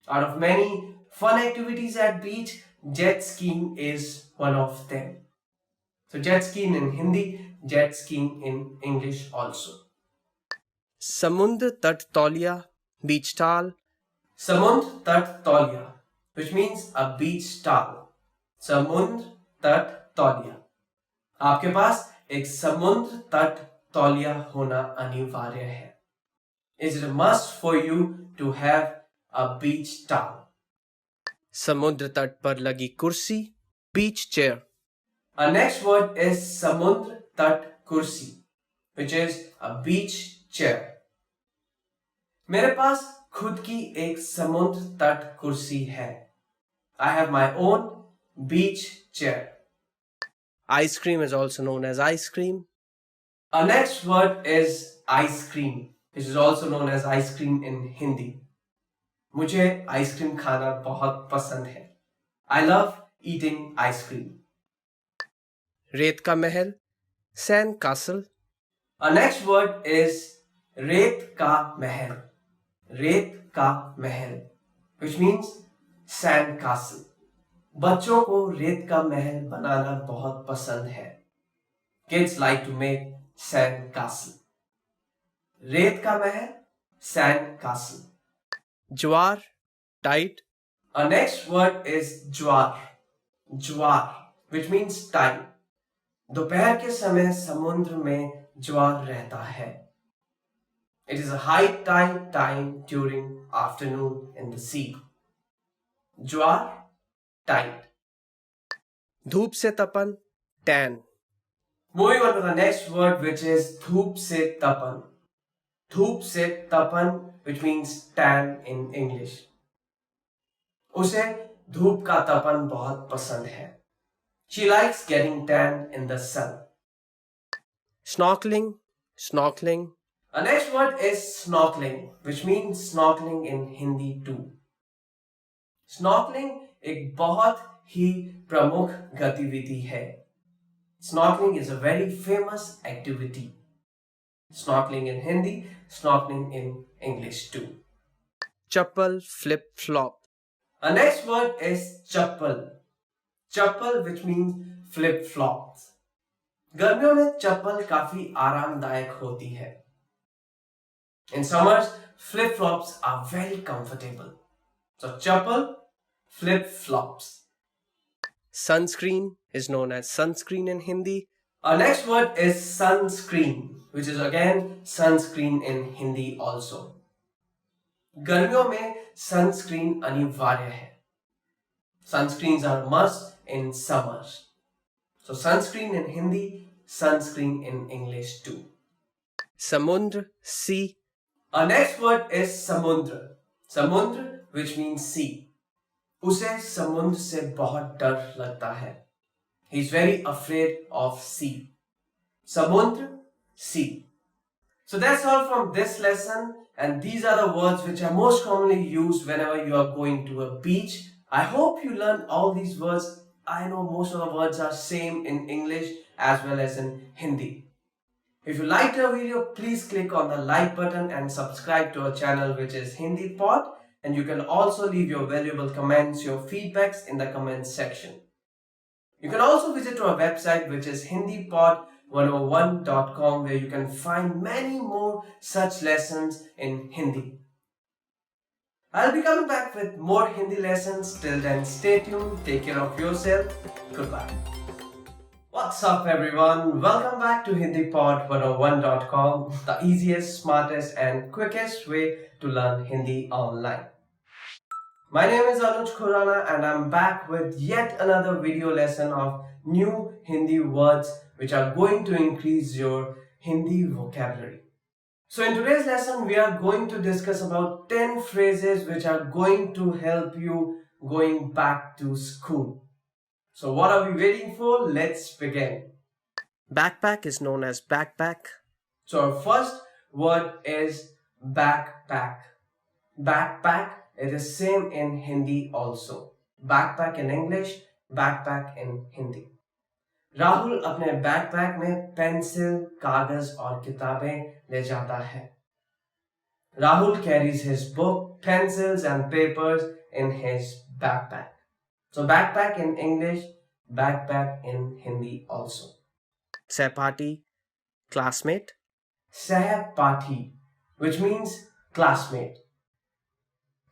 Out of many fun activities at beach, jet skiing is one of them. So jet skiing in Hindi, jet skiing in English also. समुद्र तट तौलिया बीच टाल Samund tat tauliya, which means a beach towel. Samund tat तौलिया. आपके पास एक समुद्र तट तौलिया होना अनिवार्य है. Is it a must for you to have a beach towel? समुद्र तट पर लगी कुर्सी बीच chair Our next word is samudra tat kursi, which is a beach chair. मेरे पास खुद की एक समुद्र तट कुर्सी है. I have my own beach chair. Ice cream is also known as ice cream. Our next word is ice cream, which is also known as ice cream in Hindi. मुझे ice cream खाना बहुत पसंद है. I love eating ice cream. रेत का महल sand castle Our next word is रेत का महल. रेत का महल, which means sand castle. बच्चों को रेत का महल बनाना बहुत पसंद है. Kids like to make sand castle. रेत का महल, sand castle. Jowar tight Our next word is jowar. Jowar, which means tide. दोपहर के समय समुद्र में ज्वार रहता है. It is a high tide time during afternoon in the sea. Jowar, tide. धूप से तपन tan Moving on to the next word, which is धूप से तपन. धूप से तपन, which means tan in English. उसे धूप का तपन बहुत पसंद है. She likes getting tan in the sun. Snorkelling snorkelling Our next word is snorkeling, which means snorkeling in Hindi too. Snorkeling एक बहुत ही प्रमुख गतिविधि है. Snorkeling is a very famous activity. Snorkeling in Hindi, snorkeling in English too. Chappal flip flop Our next word is chappal. Chappal, which means flip flops. गर्मियों में चप्पल काफी आरामदायक होती है. In summers, flip flops are very comfortable. So chappal, flip flops. Sunscreen is known as sunscreen in Hindi. Our next word is sunscreen, which is again sunscreen in Hindi also. गर्मियों में sunscreen अनिवार्य है. Sunscreens are must in summers. So sunscreen in Hindi, sunscreen in English too. समुद्र सी Our next word is samudra. Samudra, which means sea. उसे समुद्र से बहुत डर लगता है. He is very afraid of sea. Samudra, sea. So that's all from this lesson, and these are the words which are most commonly used whenever you are going to a beach. I hope you learned all these words. I know most of the words are same in English as well as in Hindi. If you liked our video, please click on the like button and subscribe to our channel, which is Hindi Pod, and you can also leave your valuable comments, your feedbacks in the comments section. You can also visit our website, which is hindipod101.com, where you can find many more such lessons in Hindi. I'll be coming back with more Hindi lessons. Till then, stay tuned, take care of yourself. Goodbye. What's up everyone? Welcome back to HindiPod101.com, the easiest, smartest and quickest way to learn Hindi online. My name is Anuj Khurana and I'm back with yet another video lesson of new Hindi words which are going to increase your Hindi vocabulary. So in today's lesson we are going to discuss about 10 phrases which are going to help you going back to school. So what are we waiting for? Let's begin. backpack is known as backpack. So our first word is backpack. Backpack, it is same in Hindi also. Backpack in English, backpack in Hindi. Rahul अपने backpack में pencil, कागज और किताबें ले जाता है. Rahul carries his book, pencils and papers in his backpack. So backpack in English, backpack in Hindi also. सहपाठी, classmate. सहपाठी, which means classmate.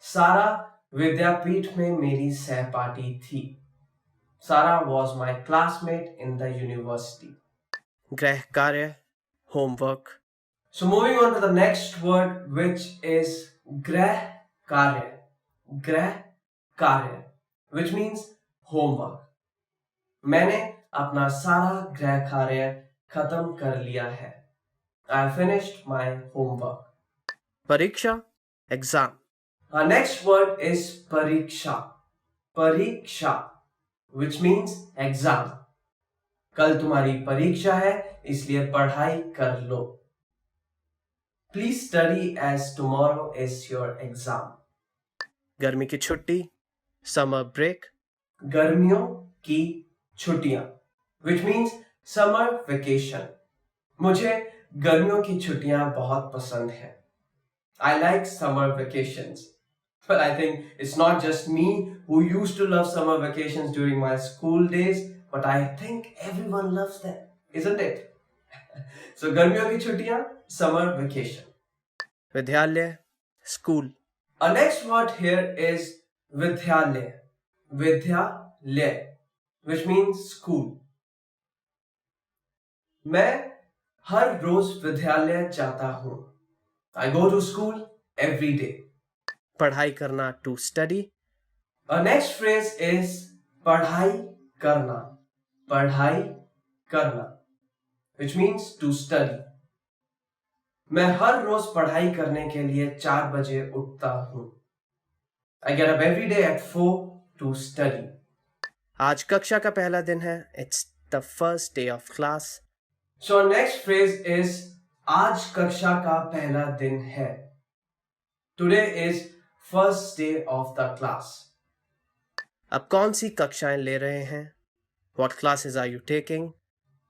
सारा विद्यापीठ में मेरी सहपाठी थी. Sarah was my classmate in the university. गृह कार्य, homework. So moving on to the next word, which is grah karya. Grah karya, which means homework. मैंने अपना सारा गृह कार्य खत्म कर लिया है. I finished my homework. परीक्षा, exam. Our next word is pariksha. Pariksha, which means exam. कल तुम्हारी परीक्षा है, इसलिए पढ़ाई कर लो. Please study as tomorrow is your exam. गर्मी की छुट्टी, summer break. गर्मियों की छुट्टियां, which means summer vacation. मुझे गर्मियों की छुट्टियां बहुत पसंद हैं. I like summer vacations. But I think it's not just me who used to love summer vacations during my school days, but I think everyone loves them, isn't it? So गर्मियों की छुट्टियां, summer vacation. विद्यालय, school. Our next word here is vidyalaya. Vidyalaya, which means school. मैं हर रोज विद्यालय जाता हूँ. I go to school every day. पढ़ाई करना, to study. Our next phrase is पढ़ाई करना. पढ़ाई करना, which means to study. मैं हर रोज पढ़ाई करने के लिए 4 बजे उठता हूँ. I get up every day at 4 to study. आज कक्षा का पहला दिन है. It's the first day of class. So our next phrase is आज कक्षा का पहला दिन है. Today is first day of the class. अब कौन सी कक्षाएं ले रहे हैं? What classes are you taking?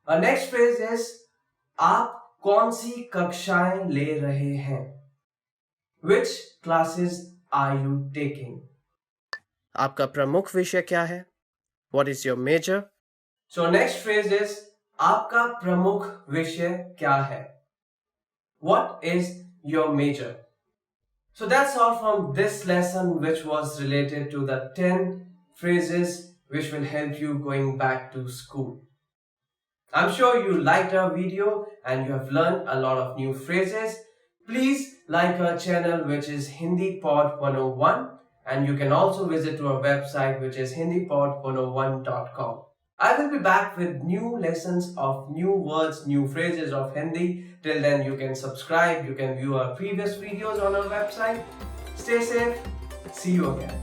Our next phrase is आप कौन सी कक्षाएं ले रहे हैं? Which classes are you taking? आपका प्रमुख विषय क्या है? What is your major? So next phrase is आपका प्रमुख विषय क्या है? What is your major? So that's all from this lesson, which was related to the 10 phrases which will help you going back to school. I'm sure you liked our video and you have learned a lot of new phrases. Please like our channel, which is Hindi Pod 101, and you can also visit to our website, which is hindipod101.com. I will be back with new lessons of new words, new phrases of Hindi. Till then, you can subscribe, you can view our previous videos on our website. Stay safe. See you again.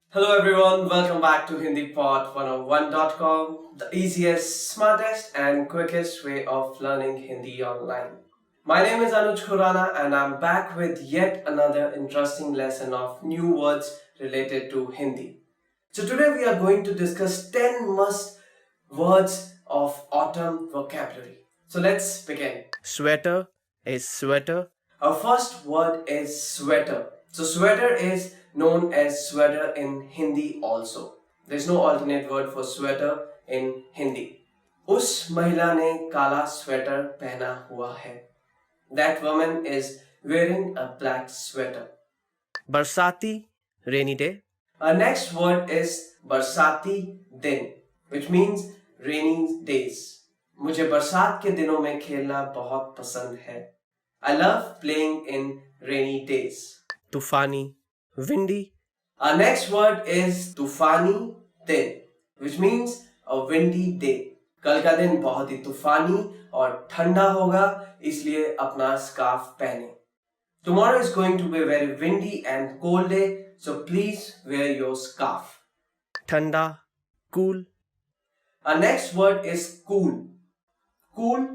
Hello everyone, welcome back to HindiPod101.com, the easiest, smartest and quickest way of learning Hindi online. My name is Anuj Khurana and I'm back with yet another interesting lesson of new words related to Hindi. So today we are going to discuss 10 must words of autumn vocabulary. So let's begin. Sweater is sweater. Our first word is sweater. So sweater is known as sweater in Hindi also. There's no alternate word for sweater in Hindi. उस महिला ने काला sweater पहना हुआ है. That woman is wearing a black sweater. बरसाती, rainy day. Our next word is बरसाती दिन, which means rainy days. मुझे बरसात के दिनों में खेलना बहुत पसंद है. I love playing in rainy days. तूफानी, windy. Our next word is तूफानी दिन, which means a windy day. कल का दिन बहुत ही तूफानी और ठंडा होगा, इसलिए अपना स्कार्फ पहने. Tomorrow is going to be a very windy and cold day, so please wear your scarf. ठंडा, cool. Our next word is cool. Cool,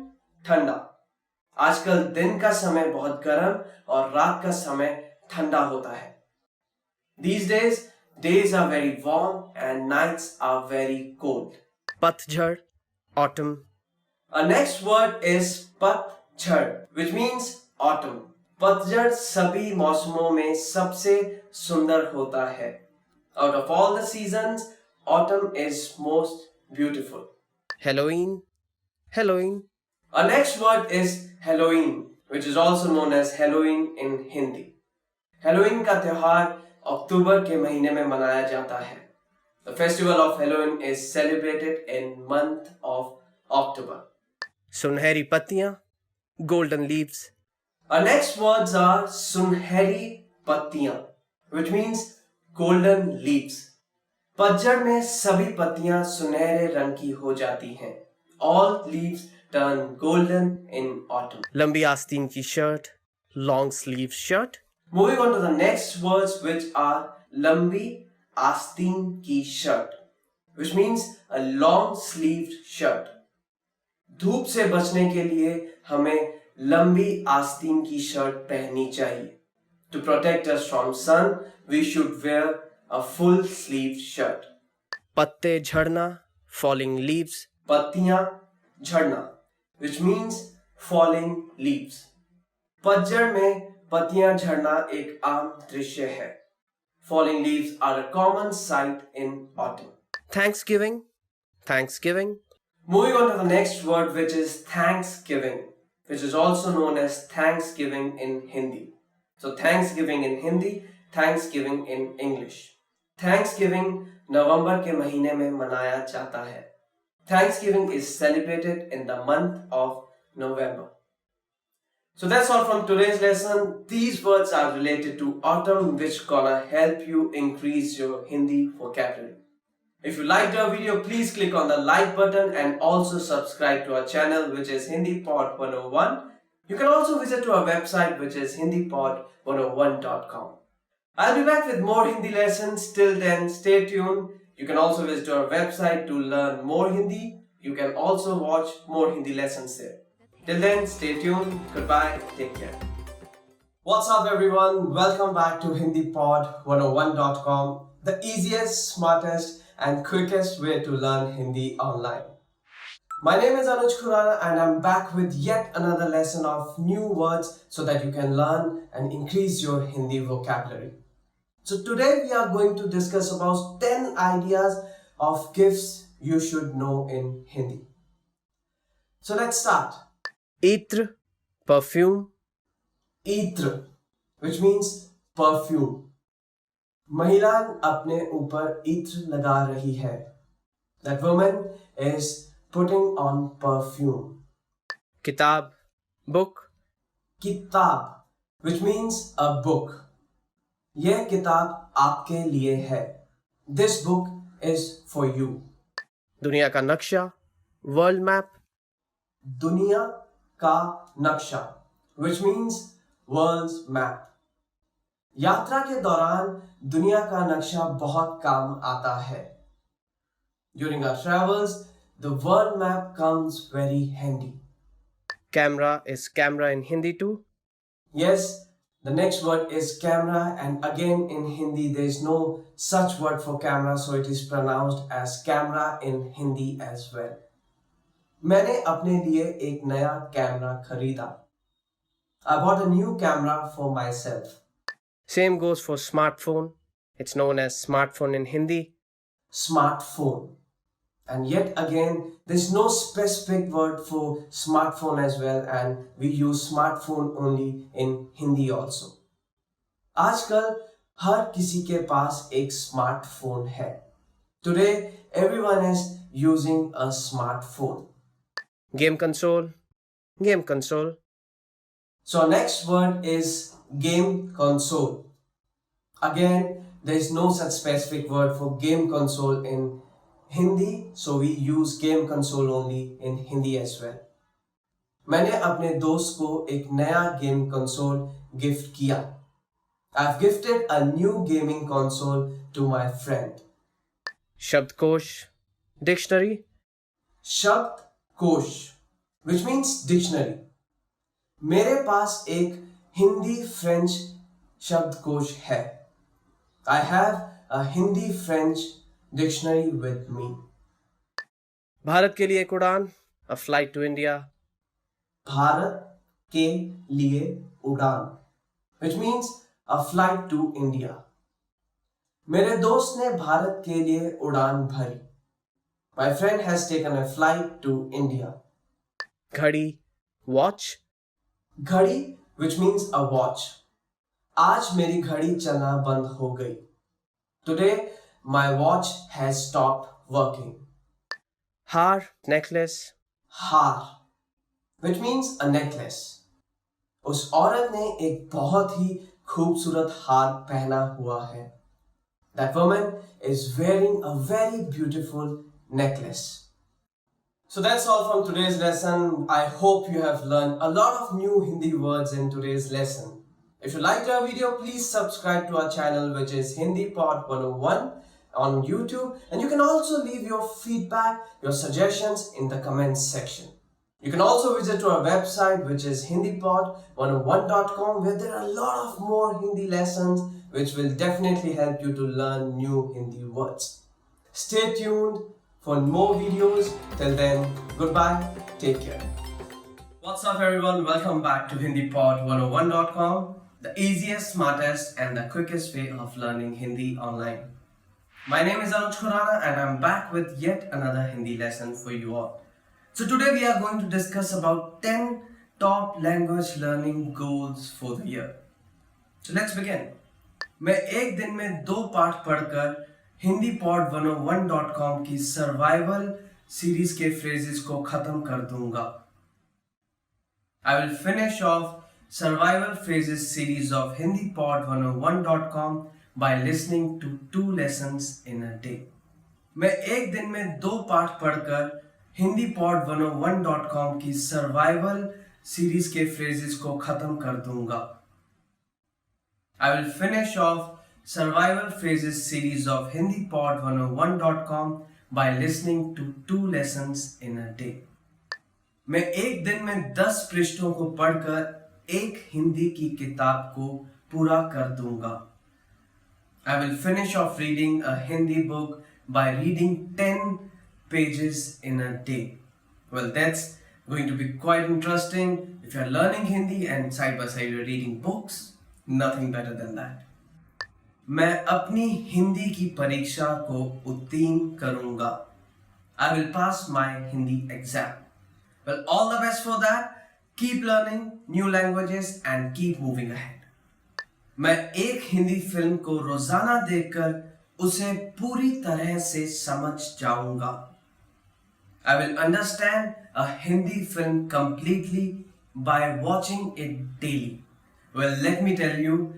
ठंडा. आजकल दिन का समय बहुत गर्म और रात का समय ठंडा होता है. These days are very warm and nights are very cold. पतझड़, autumn. Our next word is पतझड़, which means autumn. पतझड़ सभी मौसमों में सबसे सुंदर होता है. Out of all the seasons, autumn is most beautiful. Halloween, Halloween. Our next word is Halloween, which is also known as Halloween in Hindi. Halloween का त्योहार अक्टूबर के महीने में मनाया जाता है. The festival of Halloween is celebrated in month of October. सुनहरी पत्तियां, golden leaves. Our next words are सुनहरी पत्तियां, which means golden leaves. पतझड़ में सभी पत्तियां सुनहरे रंग की हो जाती हैं. All leaves turn golden in autumn. लंबी आस्तीन की shirt, long sleeve shirt. Moving on to the next words, which are lambi asteen ki shirt, which means a long sleeved shirt. धूप से बचने के लिए हमें लंबी आस्तीन की शर्ट पहननी चाहिए. To protect us from sun, we should wear a full sleeved shirt. पत्ते झड़ना, falling leaves. पत्तियां झड़ना, which means falling leaves. पतझड़ में पत्तियां झड़ना एक आम दृश्य है. Falling leaves are a common sight in autumn. Thanksgiving, Thanksgiving. Moving on to the next word, which is Thanksgiving, which is also known as Thanksgiving in Hindi. So Thanksgiving in Hindi, Thanksgiving in English. Thanksgiving नवंबर के महीने में मनाया जाता है. Thanksgiving is celebrated in the month of November. So that's all from today's lesson. These words are related to autumn, which gonna help you increase your Hindi vocabulary. If you liked our video, please click on the like button and also subscribe to our channel, which is HindiPod 101. You can also visit to our website, which is hindipod101.com. I'll be back with more Hindi lessons. Till then, stay tuned. You can also visit our website to learn more Hindi. You can also watch more Hindi lessons there. Till then, stay tuned. Goodbye. Take care. What's up, everyone? Welcome back to HindiPod101.com, the easiest, smartest, and quickest way to learn Hindi online. My name is Anuj Khurana, and I'm back with yet another lesson of new words so that you can learn and increase your Hindi vocabulary. So today we are going to discuss about 10 ideas of gifts you should know in Hindi. So let's start. Itra, perfume. Itra, which means perfume. महिलाएं अपने ऊपर इत्र लगा रही है. That woman is putting on perfume. किताब, book. किताब, which means a book. यह किताब आपके लिए है. This book is for you. दुनिया का नक्शा, world map. दुनिया का नक्शा, which means world's map. यात्रा के दौरान दुनिया का नक्शा बहुत काम आता है. During our travels, the world map comes very handy. Camera is camera in Hindi too. Yes, the next word is camera, and again in Hindi there is no such word for camera, so it is pronounced as camera in Hindi as well. मैंने अपने लिए एक नया camera खरीदा. I bought a new camera for myself. Same goes for smartphone. It's known as smartphone in Hindi. Smartphone. And yet again, there's no specific word for smartphone as well, and we use smartphone only in Hindi also. आजकल हर किसी के पास एक smartphone है. Today, everyone is using a smartphone. Game console, game console. So next word is game console. Again, there is no such specific word for game console in Hindi, so we use game console only in Hindi as well. मैंने अपने दोस्त को एक नया game console gift किया. I've gifted a new gaming console to my friend. शब्दकोश, dictionary. शब्दकोश, which means dictionary. मेरे पास एक हिंदी फ्रेंच शब्दकोश है. I have a Hindi French dictionary with me. Bharat के लिए एक उड़ान, a flight to India. Bharat के लिए उड़ान, which means a flight to India. मेरे दोस्त ने भारत के लिए उड़ान भरी. My friend has taken a flight to India. घड़ी, watch. घड़ी, which means a watch. आज मेरी घड़ी चलना बंद हो गई. Today my watch has stopped working. हार, necklace. हार, which means a necklace. उस औरत ने एक बहुत ही खूबसूरत हार पहना हुआ है. That woman is wearing a very beautiful necklace. So that's all from today's lesson. I hope you have learned a lot of new Hindi words in today's lesson. If you liked our video, please subscribe to our channel, which is Hindi Pod 101 on YouTube, and you can also leave your feedback, your suggestions in the comments section. You can also visit to our website, which is hindipod101.com, where there are a lot of more Hindi lessons which will definitely help you to learn new Hindi words. Stay tuned for more videos. Till then, goodbye, take care. What's up everyone, welcome back to hindipod101.com, the easiest, smartest and the quickest way of learning Hindi online. My name is Anuj Khurana and I'm back with yet another Hindi lesson for you all. So today we are going to discuss about 10 top language learning goals for the year. So let's begin. मैं एक दिन में 2 पाठ पढ़कर hindipod101.com की survival series के phrases को खत्म कर दूंगा. I will finish off survival phrases series of hindipod101.com by listening to 2 lessons in a day. मैं एक दिन में 2 पाठ पढ़कर hindipod101.com की सर्वाइवल सीरीज के फ्रेजेस को खत्म कर दूंगा. I will finish off survival phrases series of hindipod101.com by listening to 2 lessons in a day. मैं एक दिन में 10 पृष्ठों को पढ़कर एक हिंदी की किताब को पूरा कर दूंगा. I will finish off reading a Hindi book by reading 10 pages in a day. Well, that's going to be quite interesting. If you are learning Hindi and side by side you are reading books, nothing better than that. मैं अपनी हिंदी की परीक्षा को उत्तीर्ण करूंगा. I will pass my Hindi exam. Well, all the best for that. Keep learning new languages and keep moving ahead. मैं एक Hindi film को रोजाना देखकर उसे पूरी तरह से समझ जाऊंगा. I will understand a Hindi film completely by watching it daily. Well, let me tell you,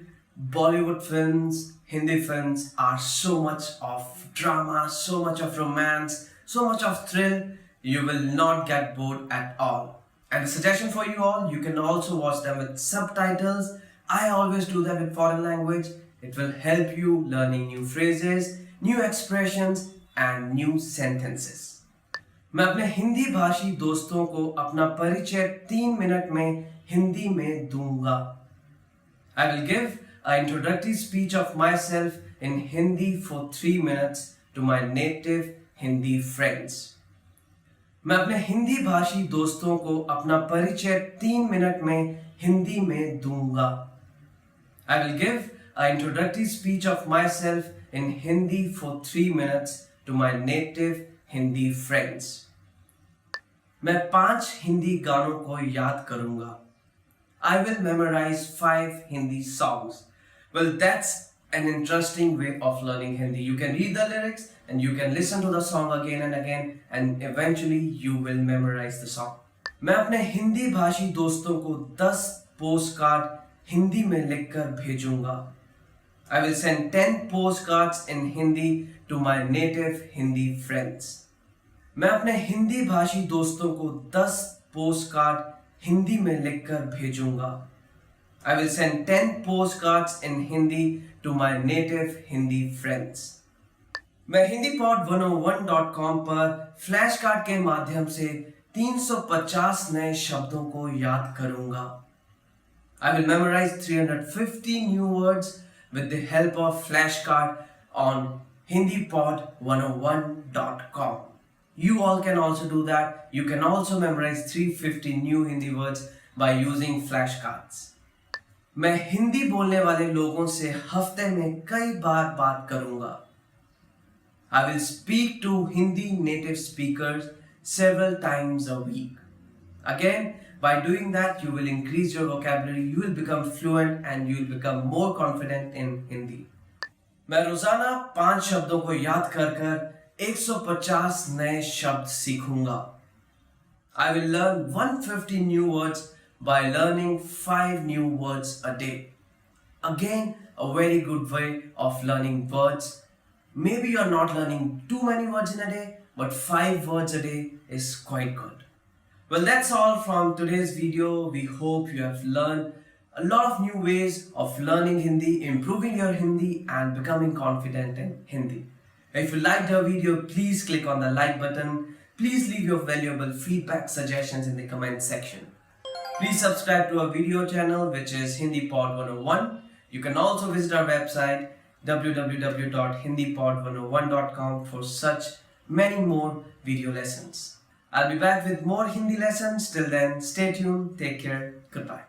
Bollywood films, Hindi films are so much of drama, so much of romance, so much of thrill, you will not get bored at all. And a suggestion for you all, you can also watch them with subtitles. I always do that with foreign language. It will help you learning new phrases, new expressions and new sentences. मैं अपने हिंदी भाषी दोस्तों को अपना परिचय 3 minute में हिंदी में दूंगा. I will give an introductory speech of myself in Hindi for 3 minutes to my native Hindi friends. मैं अपने हिंदी भाषी दोस्तों को अपना परिचय 3 मिनट में हिंदी में दूंगा. I will give an introductory speech of myself in Hindi for 3 minutes to my native Hindi friends. मैं 5 हिंदी गानों को याद करूंगा. I will memorize 5 Hindi songs. Well, that's an interesting way of learning Hindi. You can read the lyrics and you can listen to the song again and again and eventually you will memorize the song. मैं अपने हिंदी भाषी दोस्तों को 10 postcard Hindi में लिखकर भेजूंगा. I will send 10 postcards in Hindi to my native Hindi friends. मैं अपने हिंदी भाषी दोस्तों को 10 पोस्टकार्ड हिंदी में लिखकर भेजूंगा. I will send 10 postcards in Hindi to my native Hindi friends. मैं hindipod101.com पर फ्लैश कार्ड के माध्यम से 350 नए शब्दों को याद करूंगा. I will memorize 350 new words with the help of flashcard on hindipod101.com. You all can also do that. You can also memorize 350 new Hindi words by using flashcards. मैं हिंदी बोलने वाले लोगों से हफ्ते में कई बार बात करूंगा. I will speak to Hindi native speakers several times a week. Again, by doing that, you will increase your vocabulary, you will become fluent and you will become more confident in Hindi. मैं रोजाना 5 शब्दों को याद कर 150 नए शब्द सीखूंगा. I will learn 150 new words by learning 5 new words a day. Again, a very good way of learning words. Maybe you are not learning too many words in a day, but 5 words a day is quite good. Well, that's all from today's video. We hope you have learned a lot of new ways of learning Hindi, improving your Hindi and becoming confident in Hindi. If you liked our video, please click on the like button. Please leave your valuable feedback suggestions in the comment section. Please subscribe to our video channel, which is HindiPod 101. You can also visit our website www.hindipod101.com for such many more video lessons. I'll be back with more Hindi lessons. Till then, stay tuned, take care, goodbye.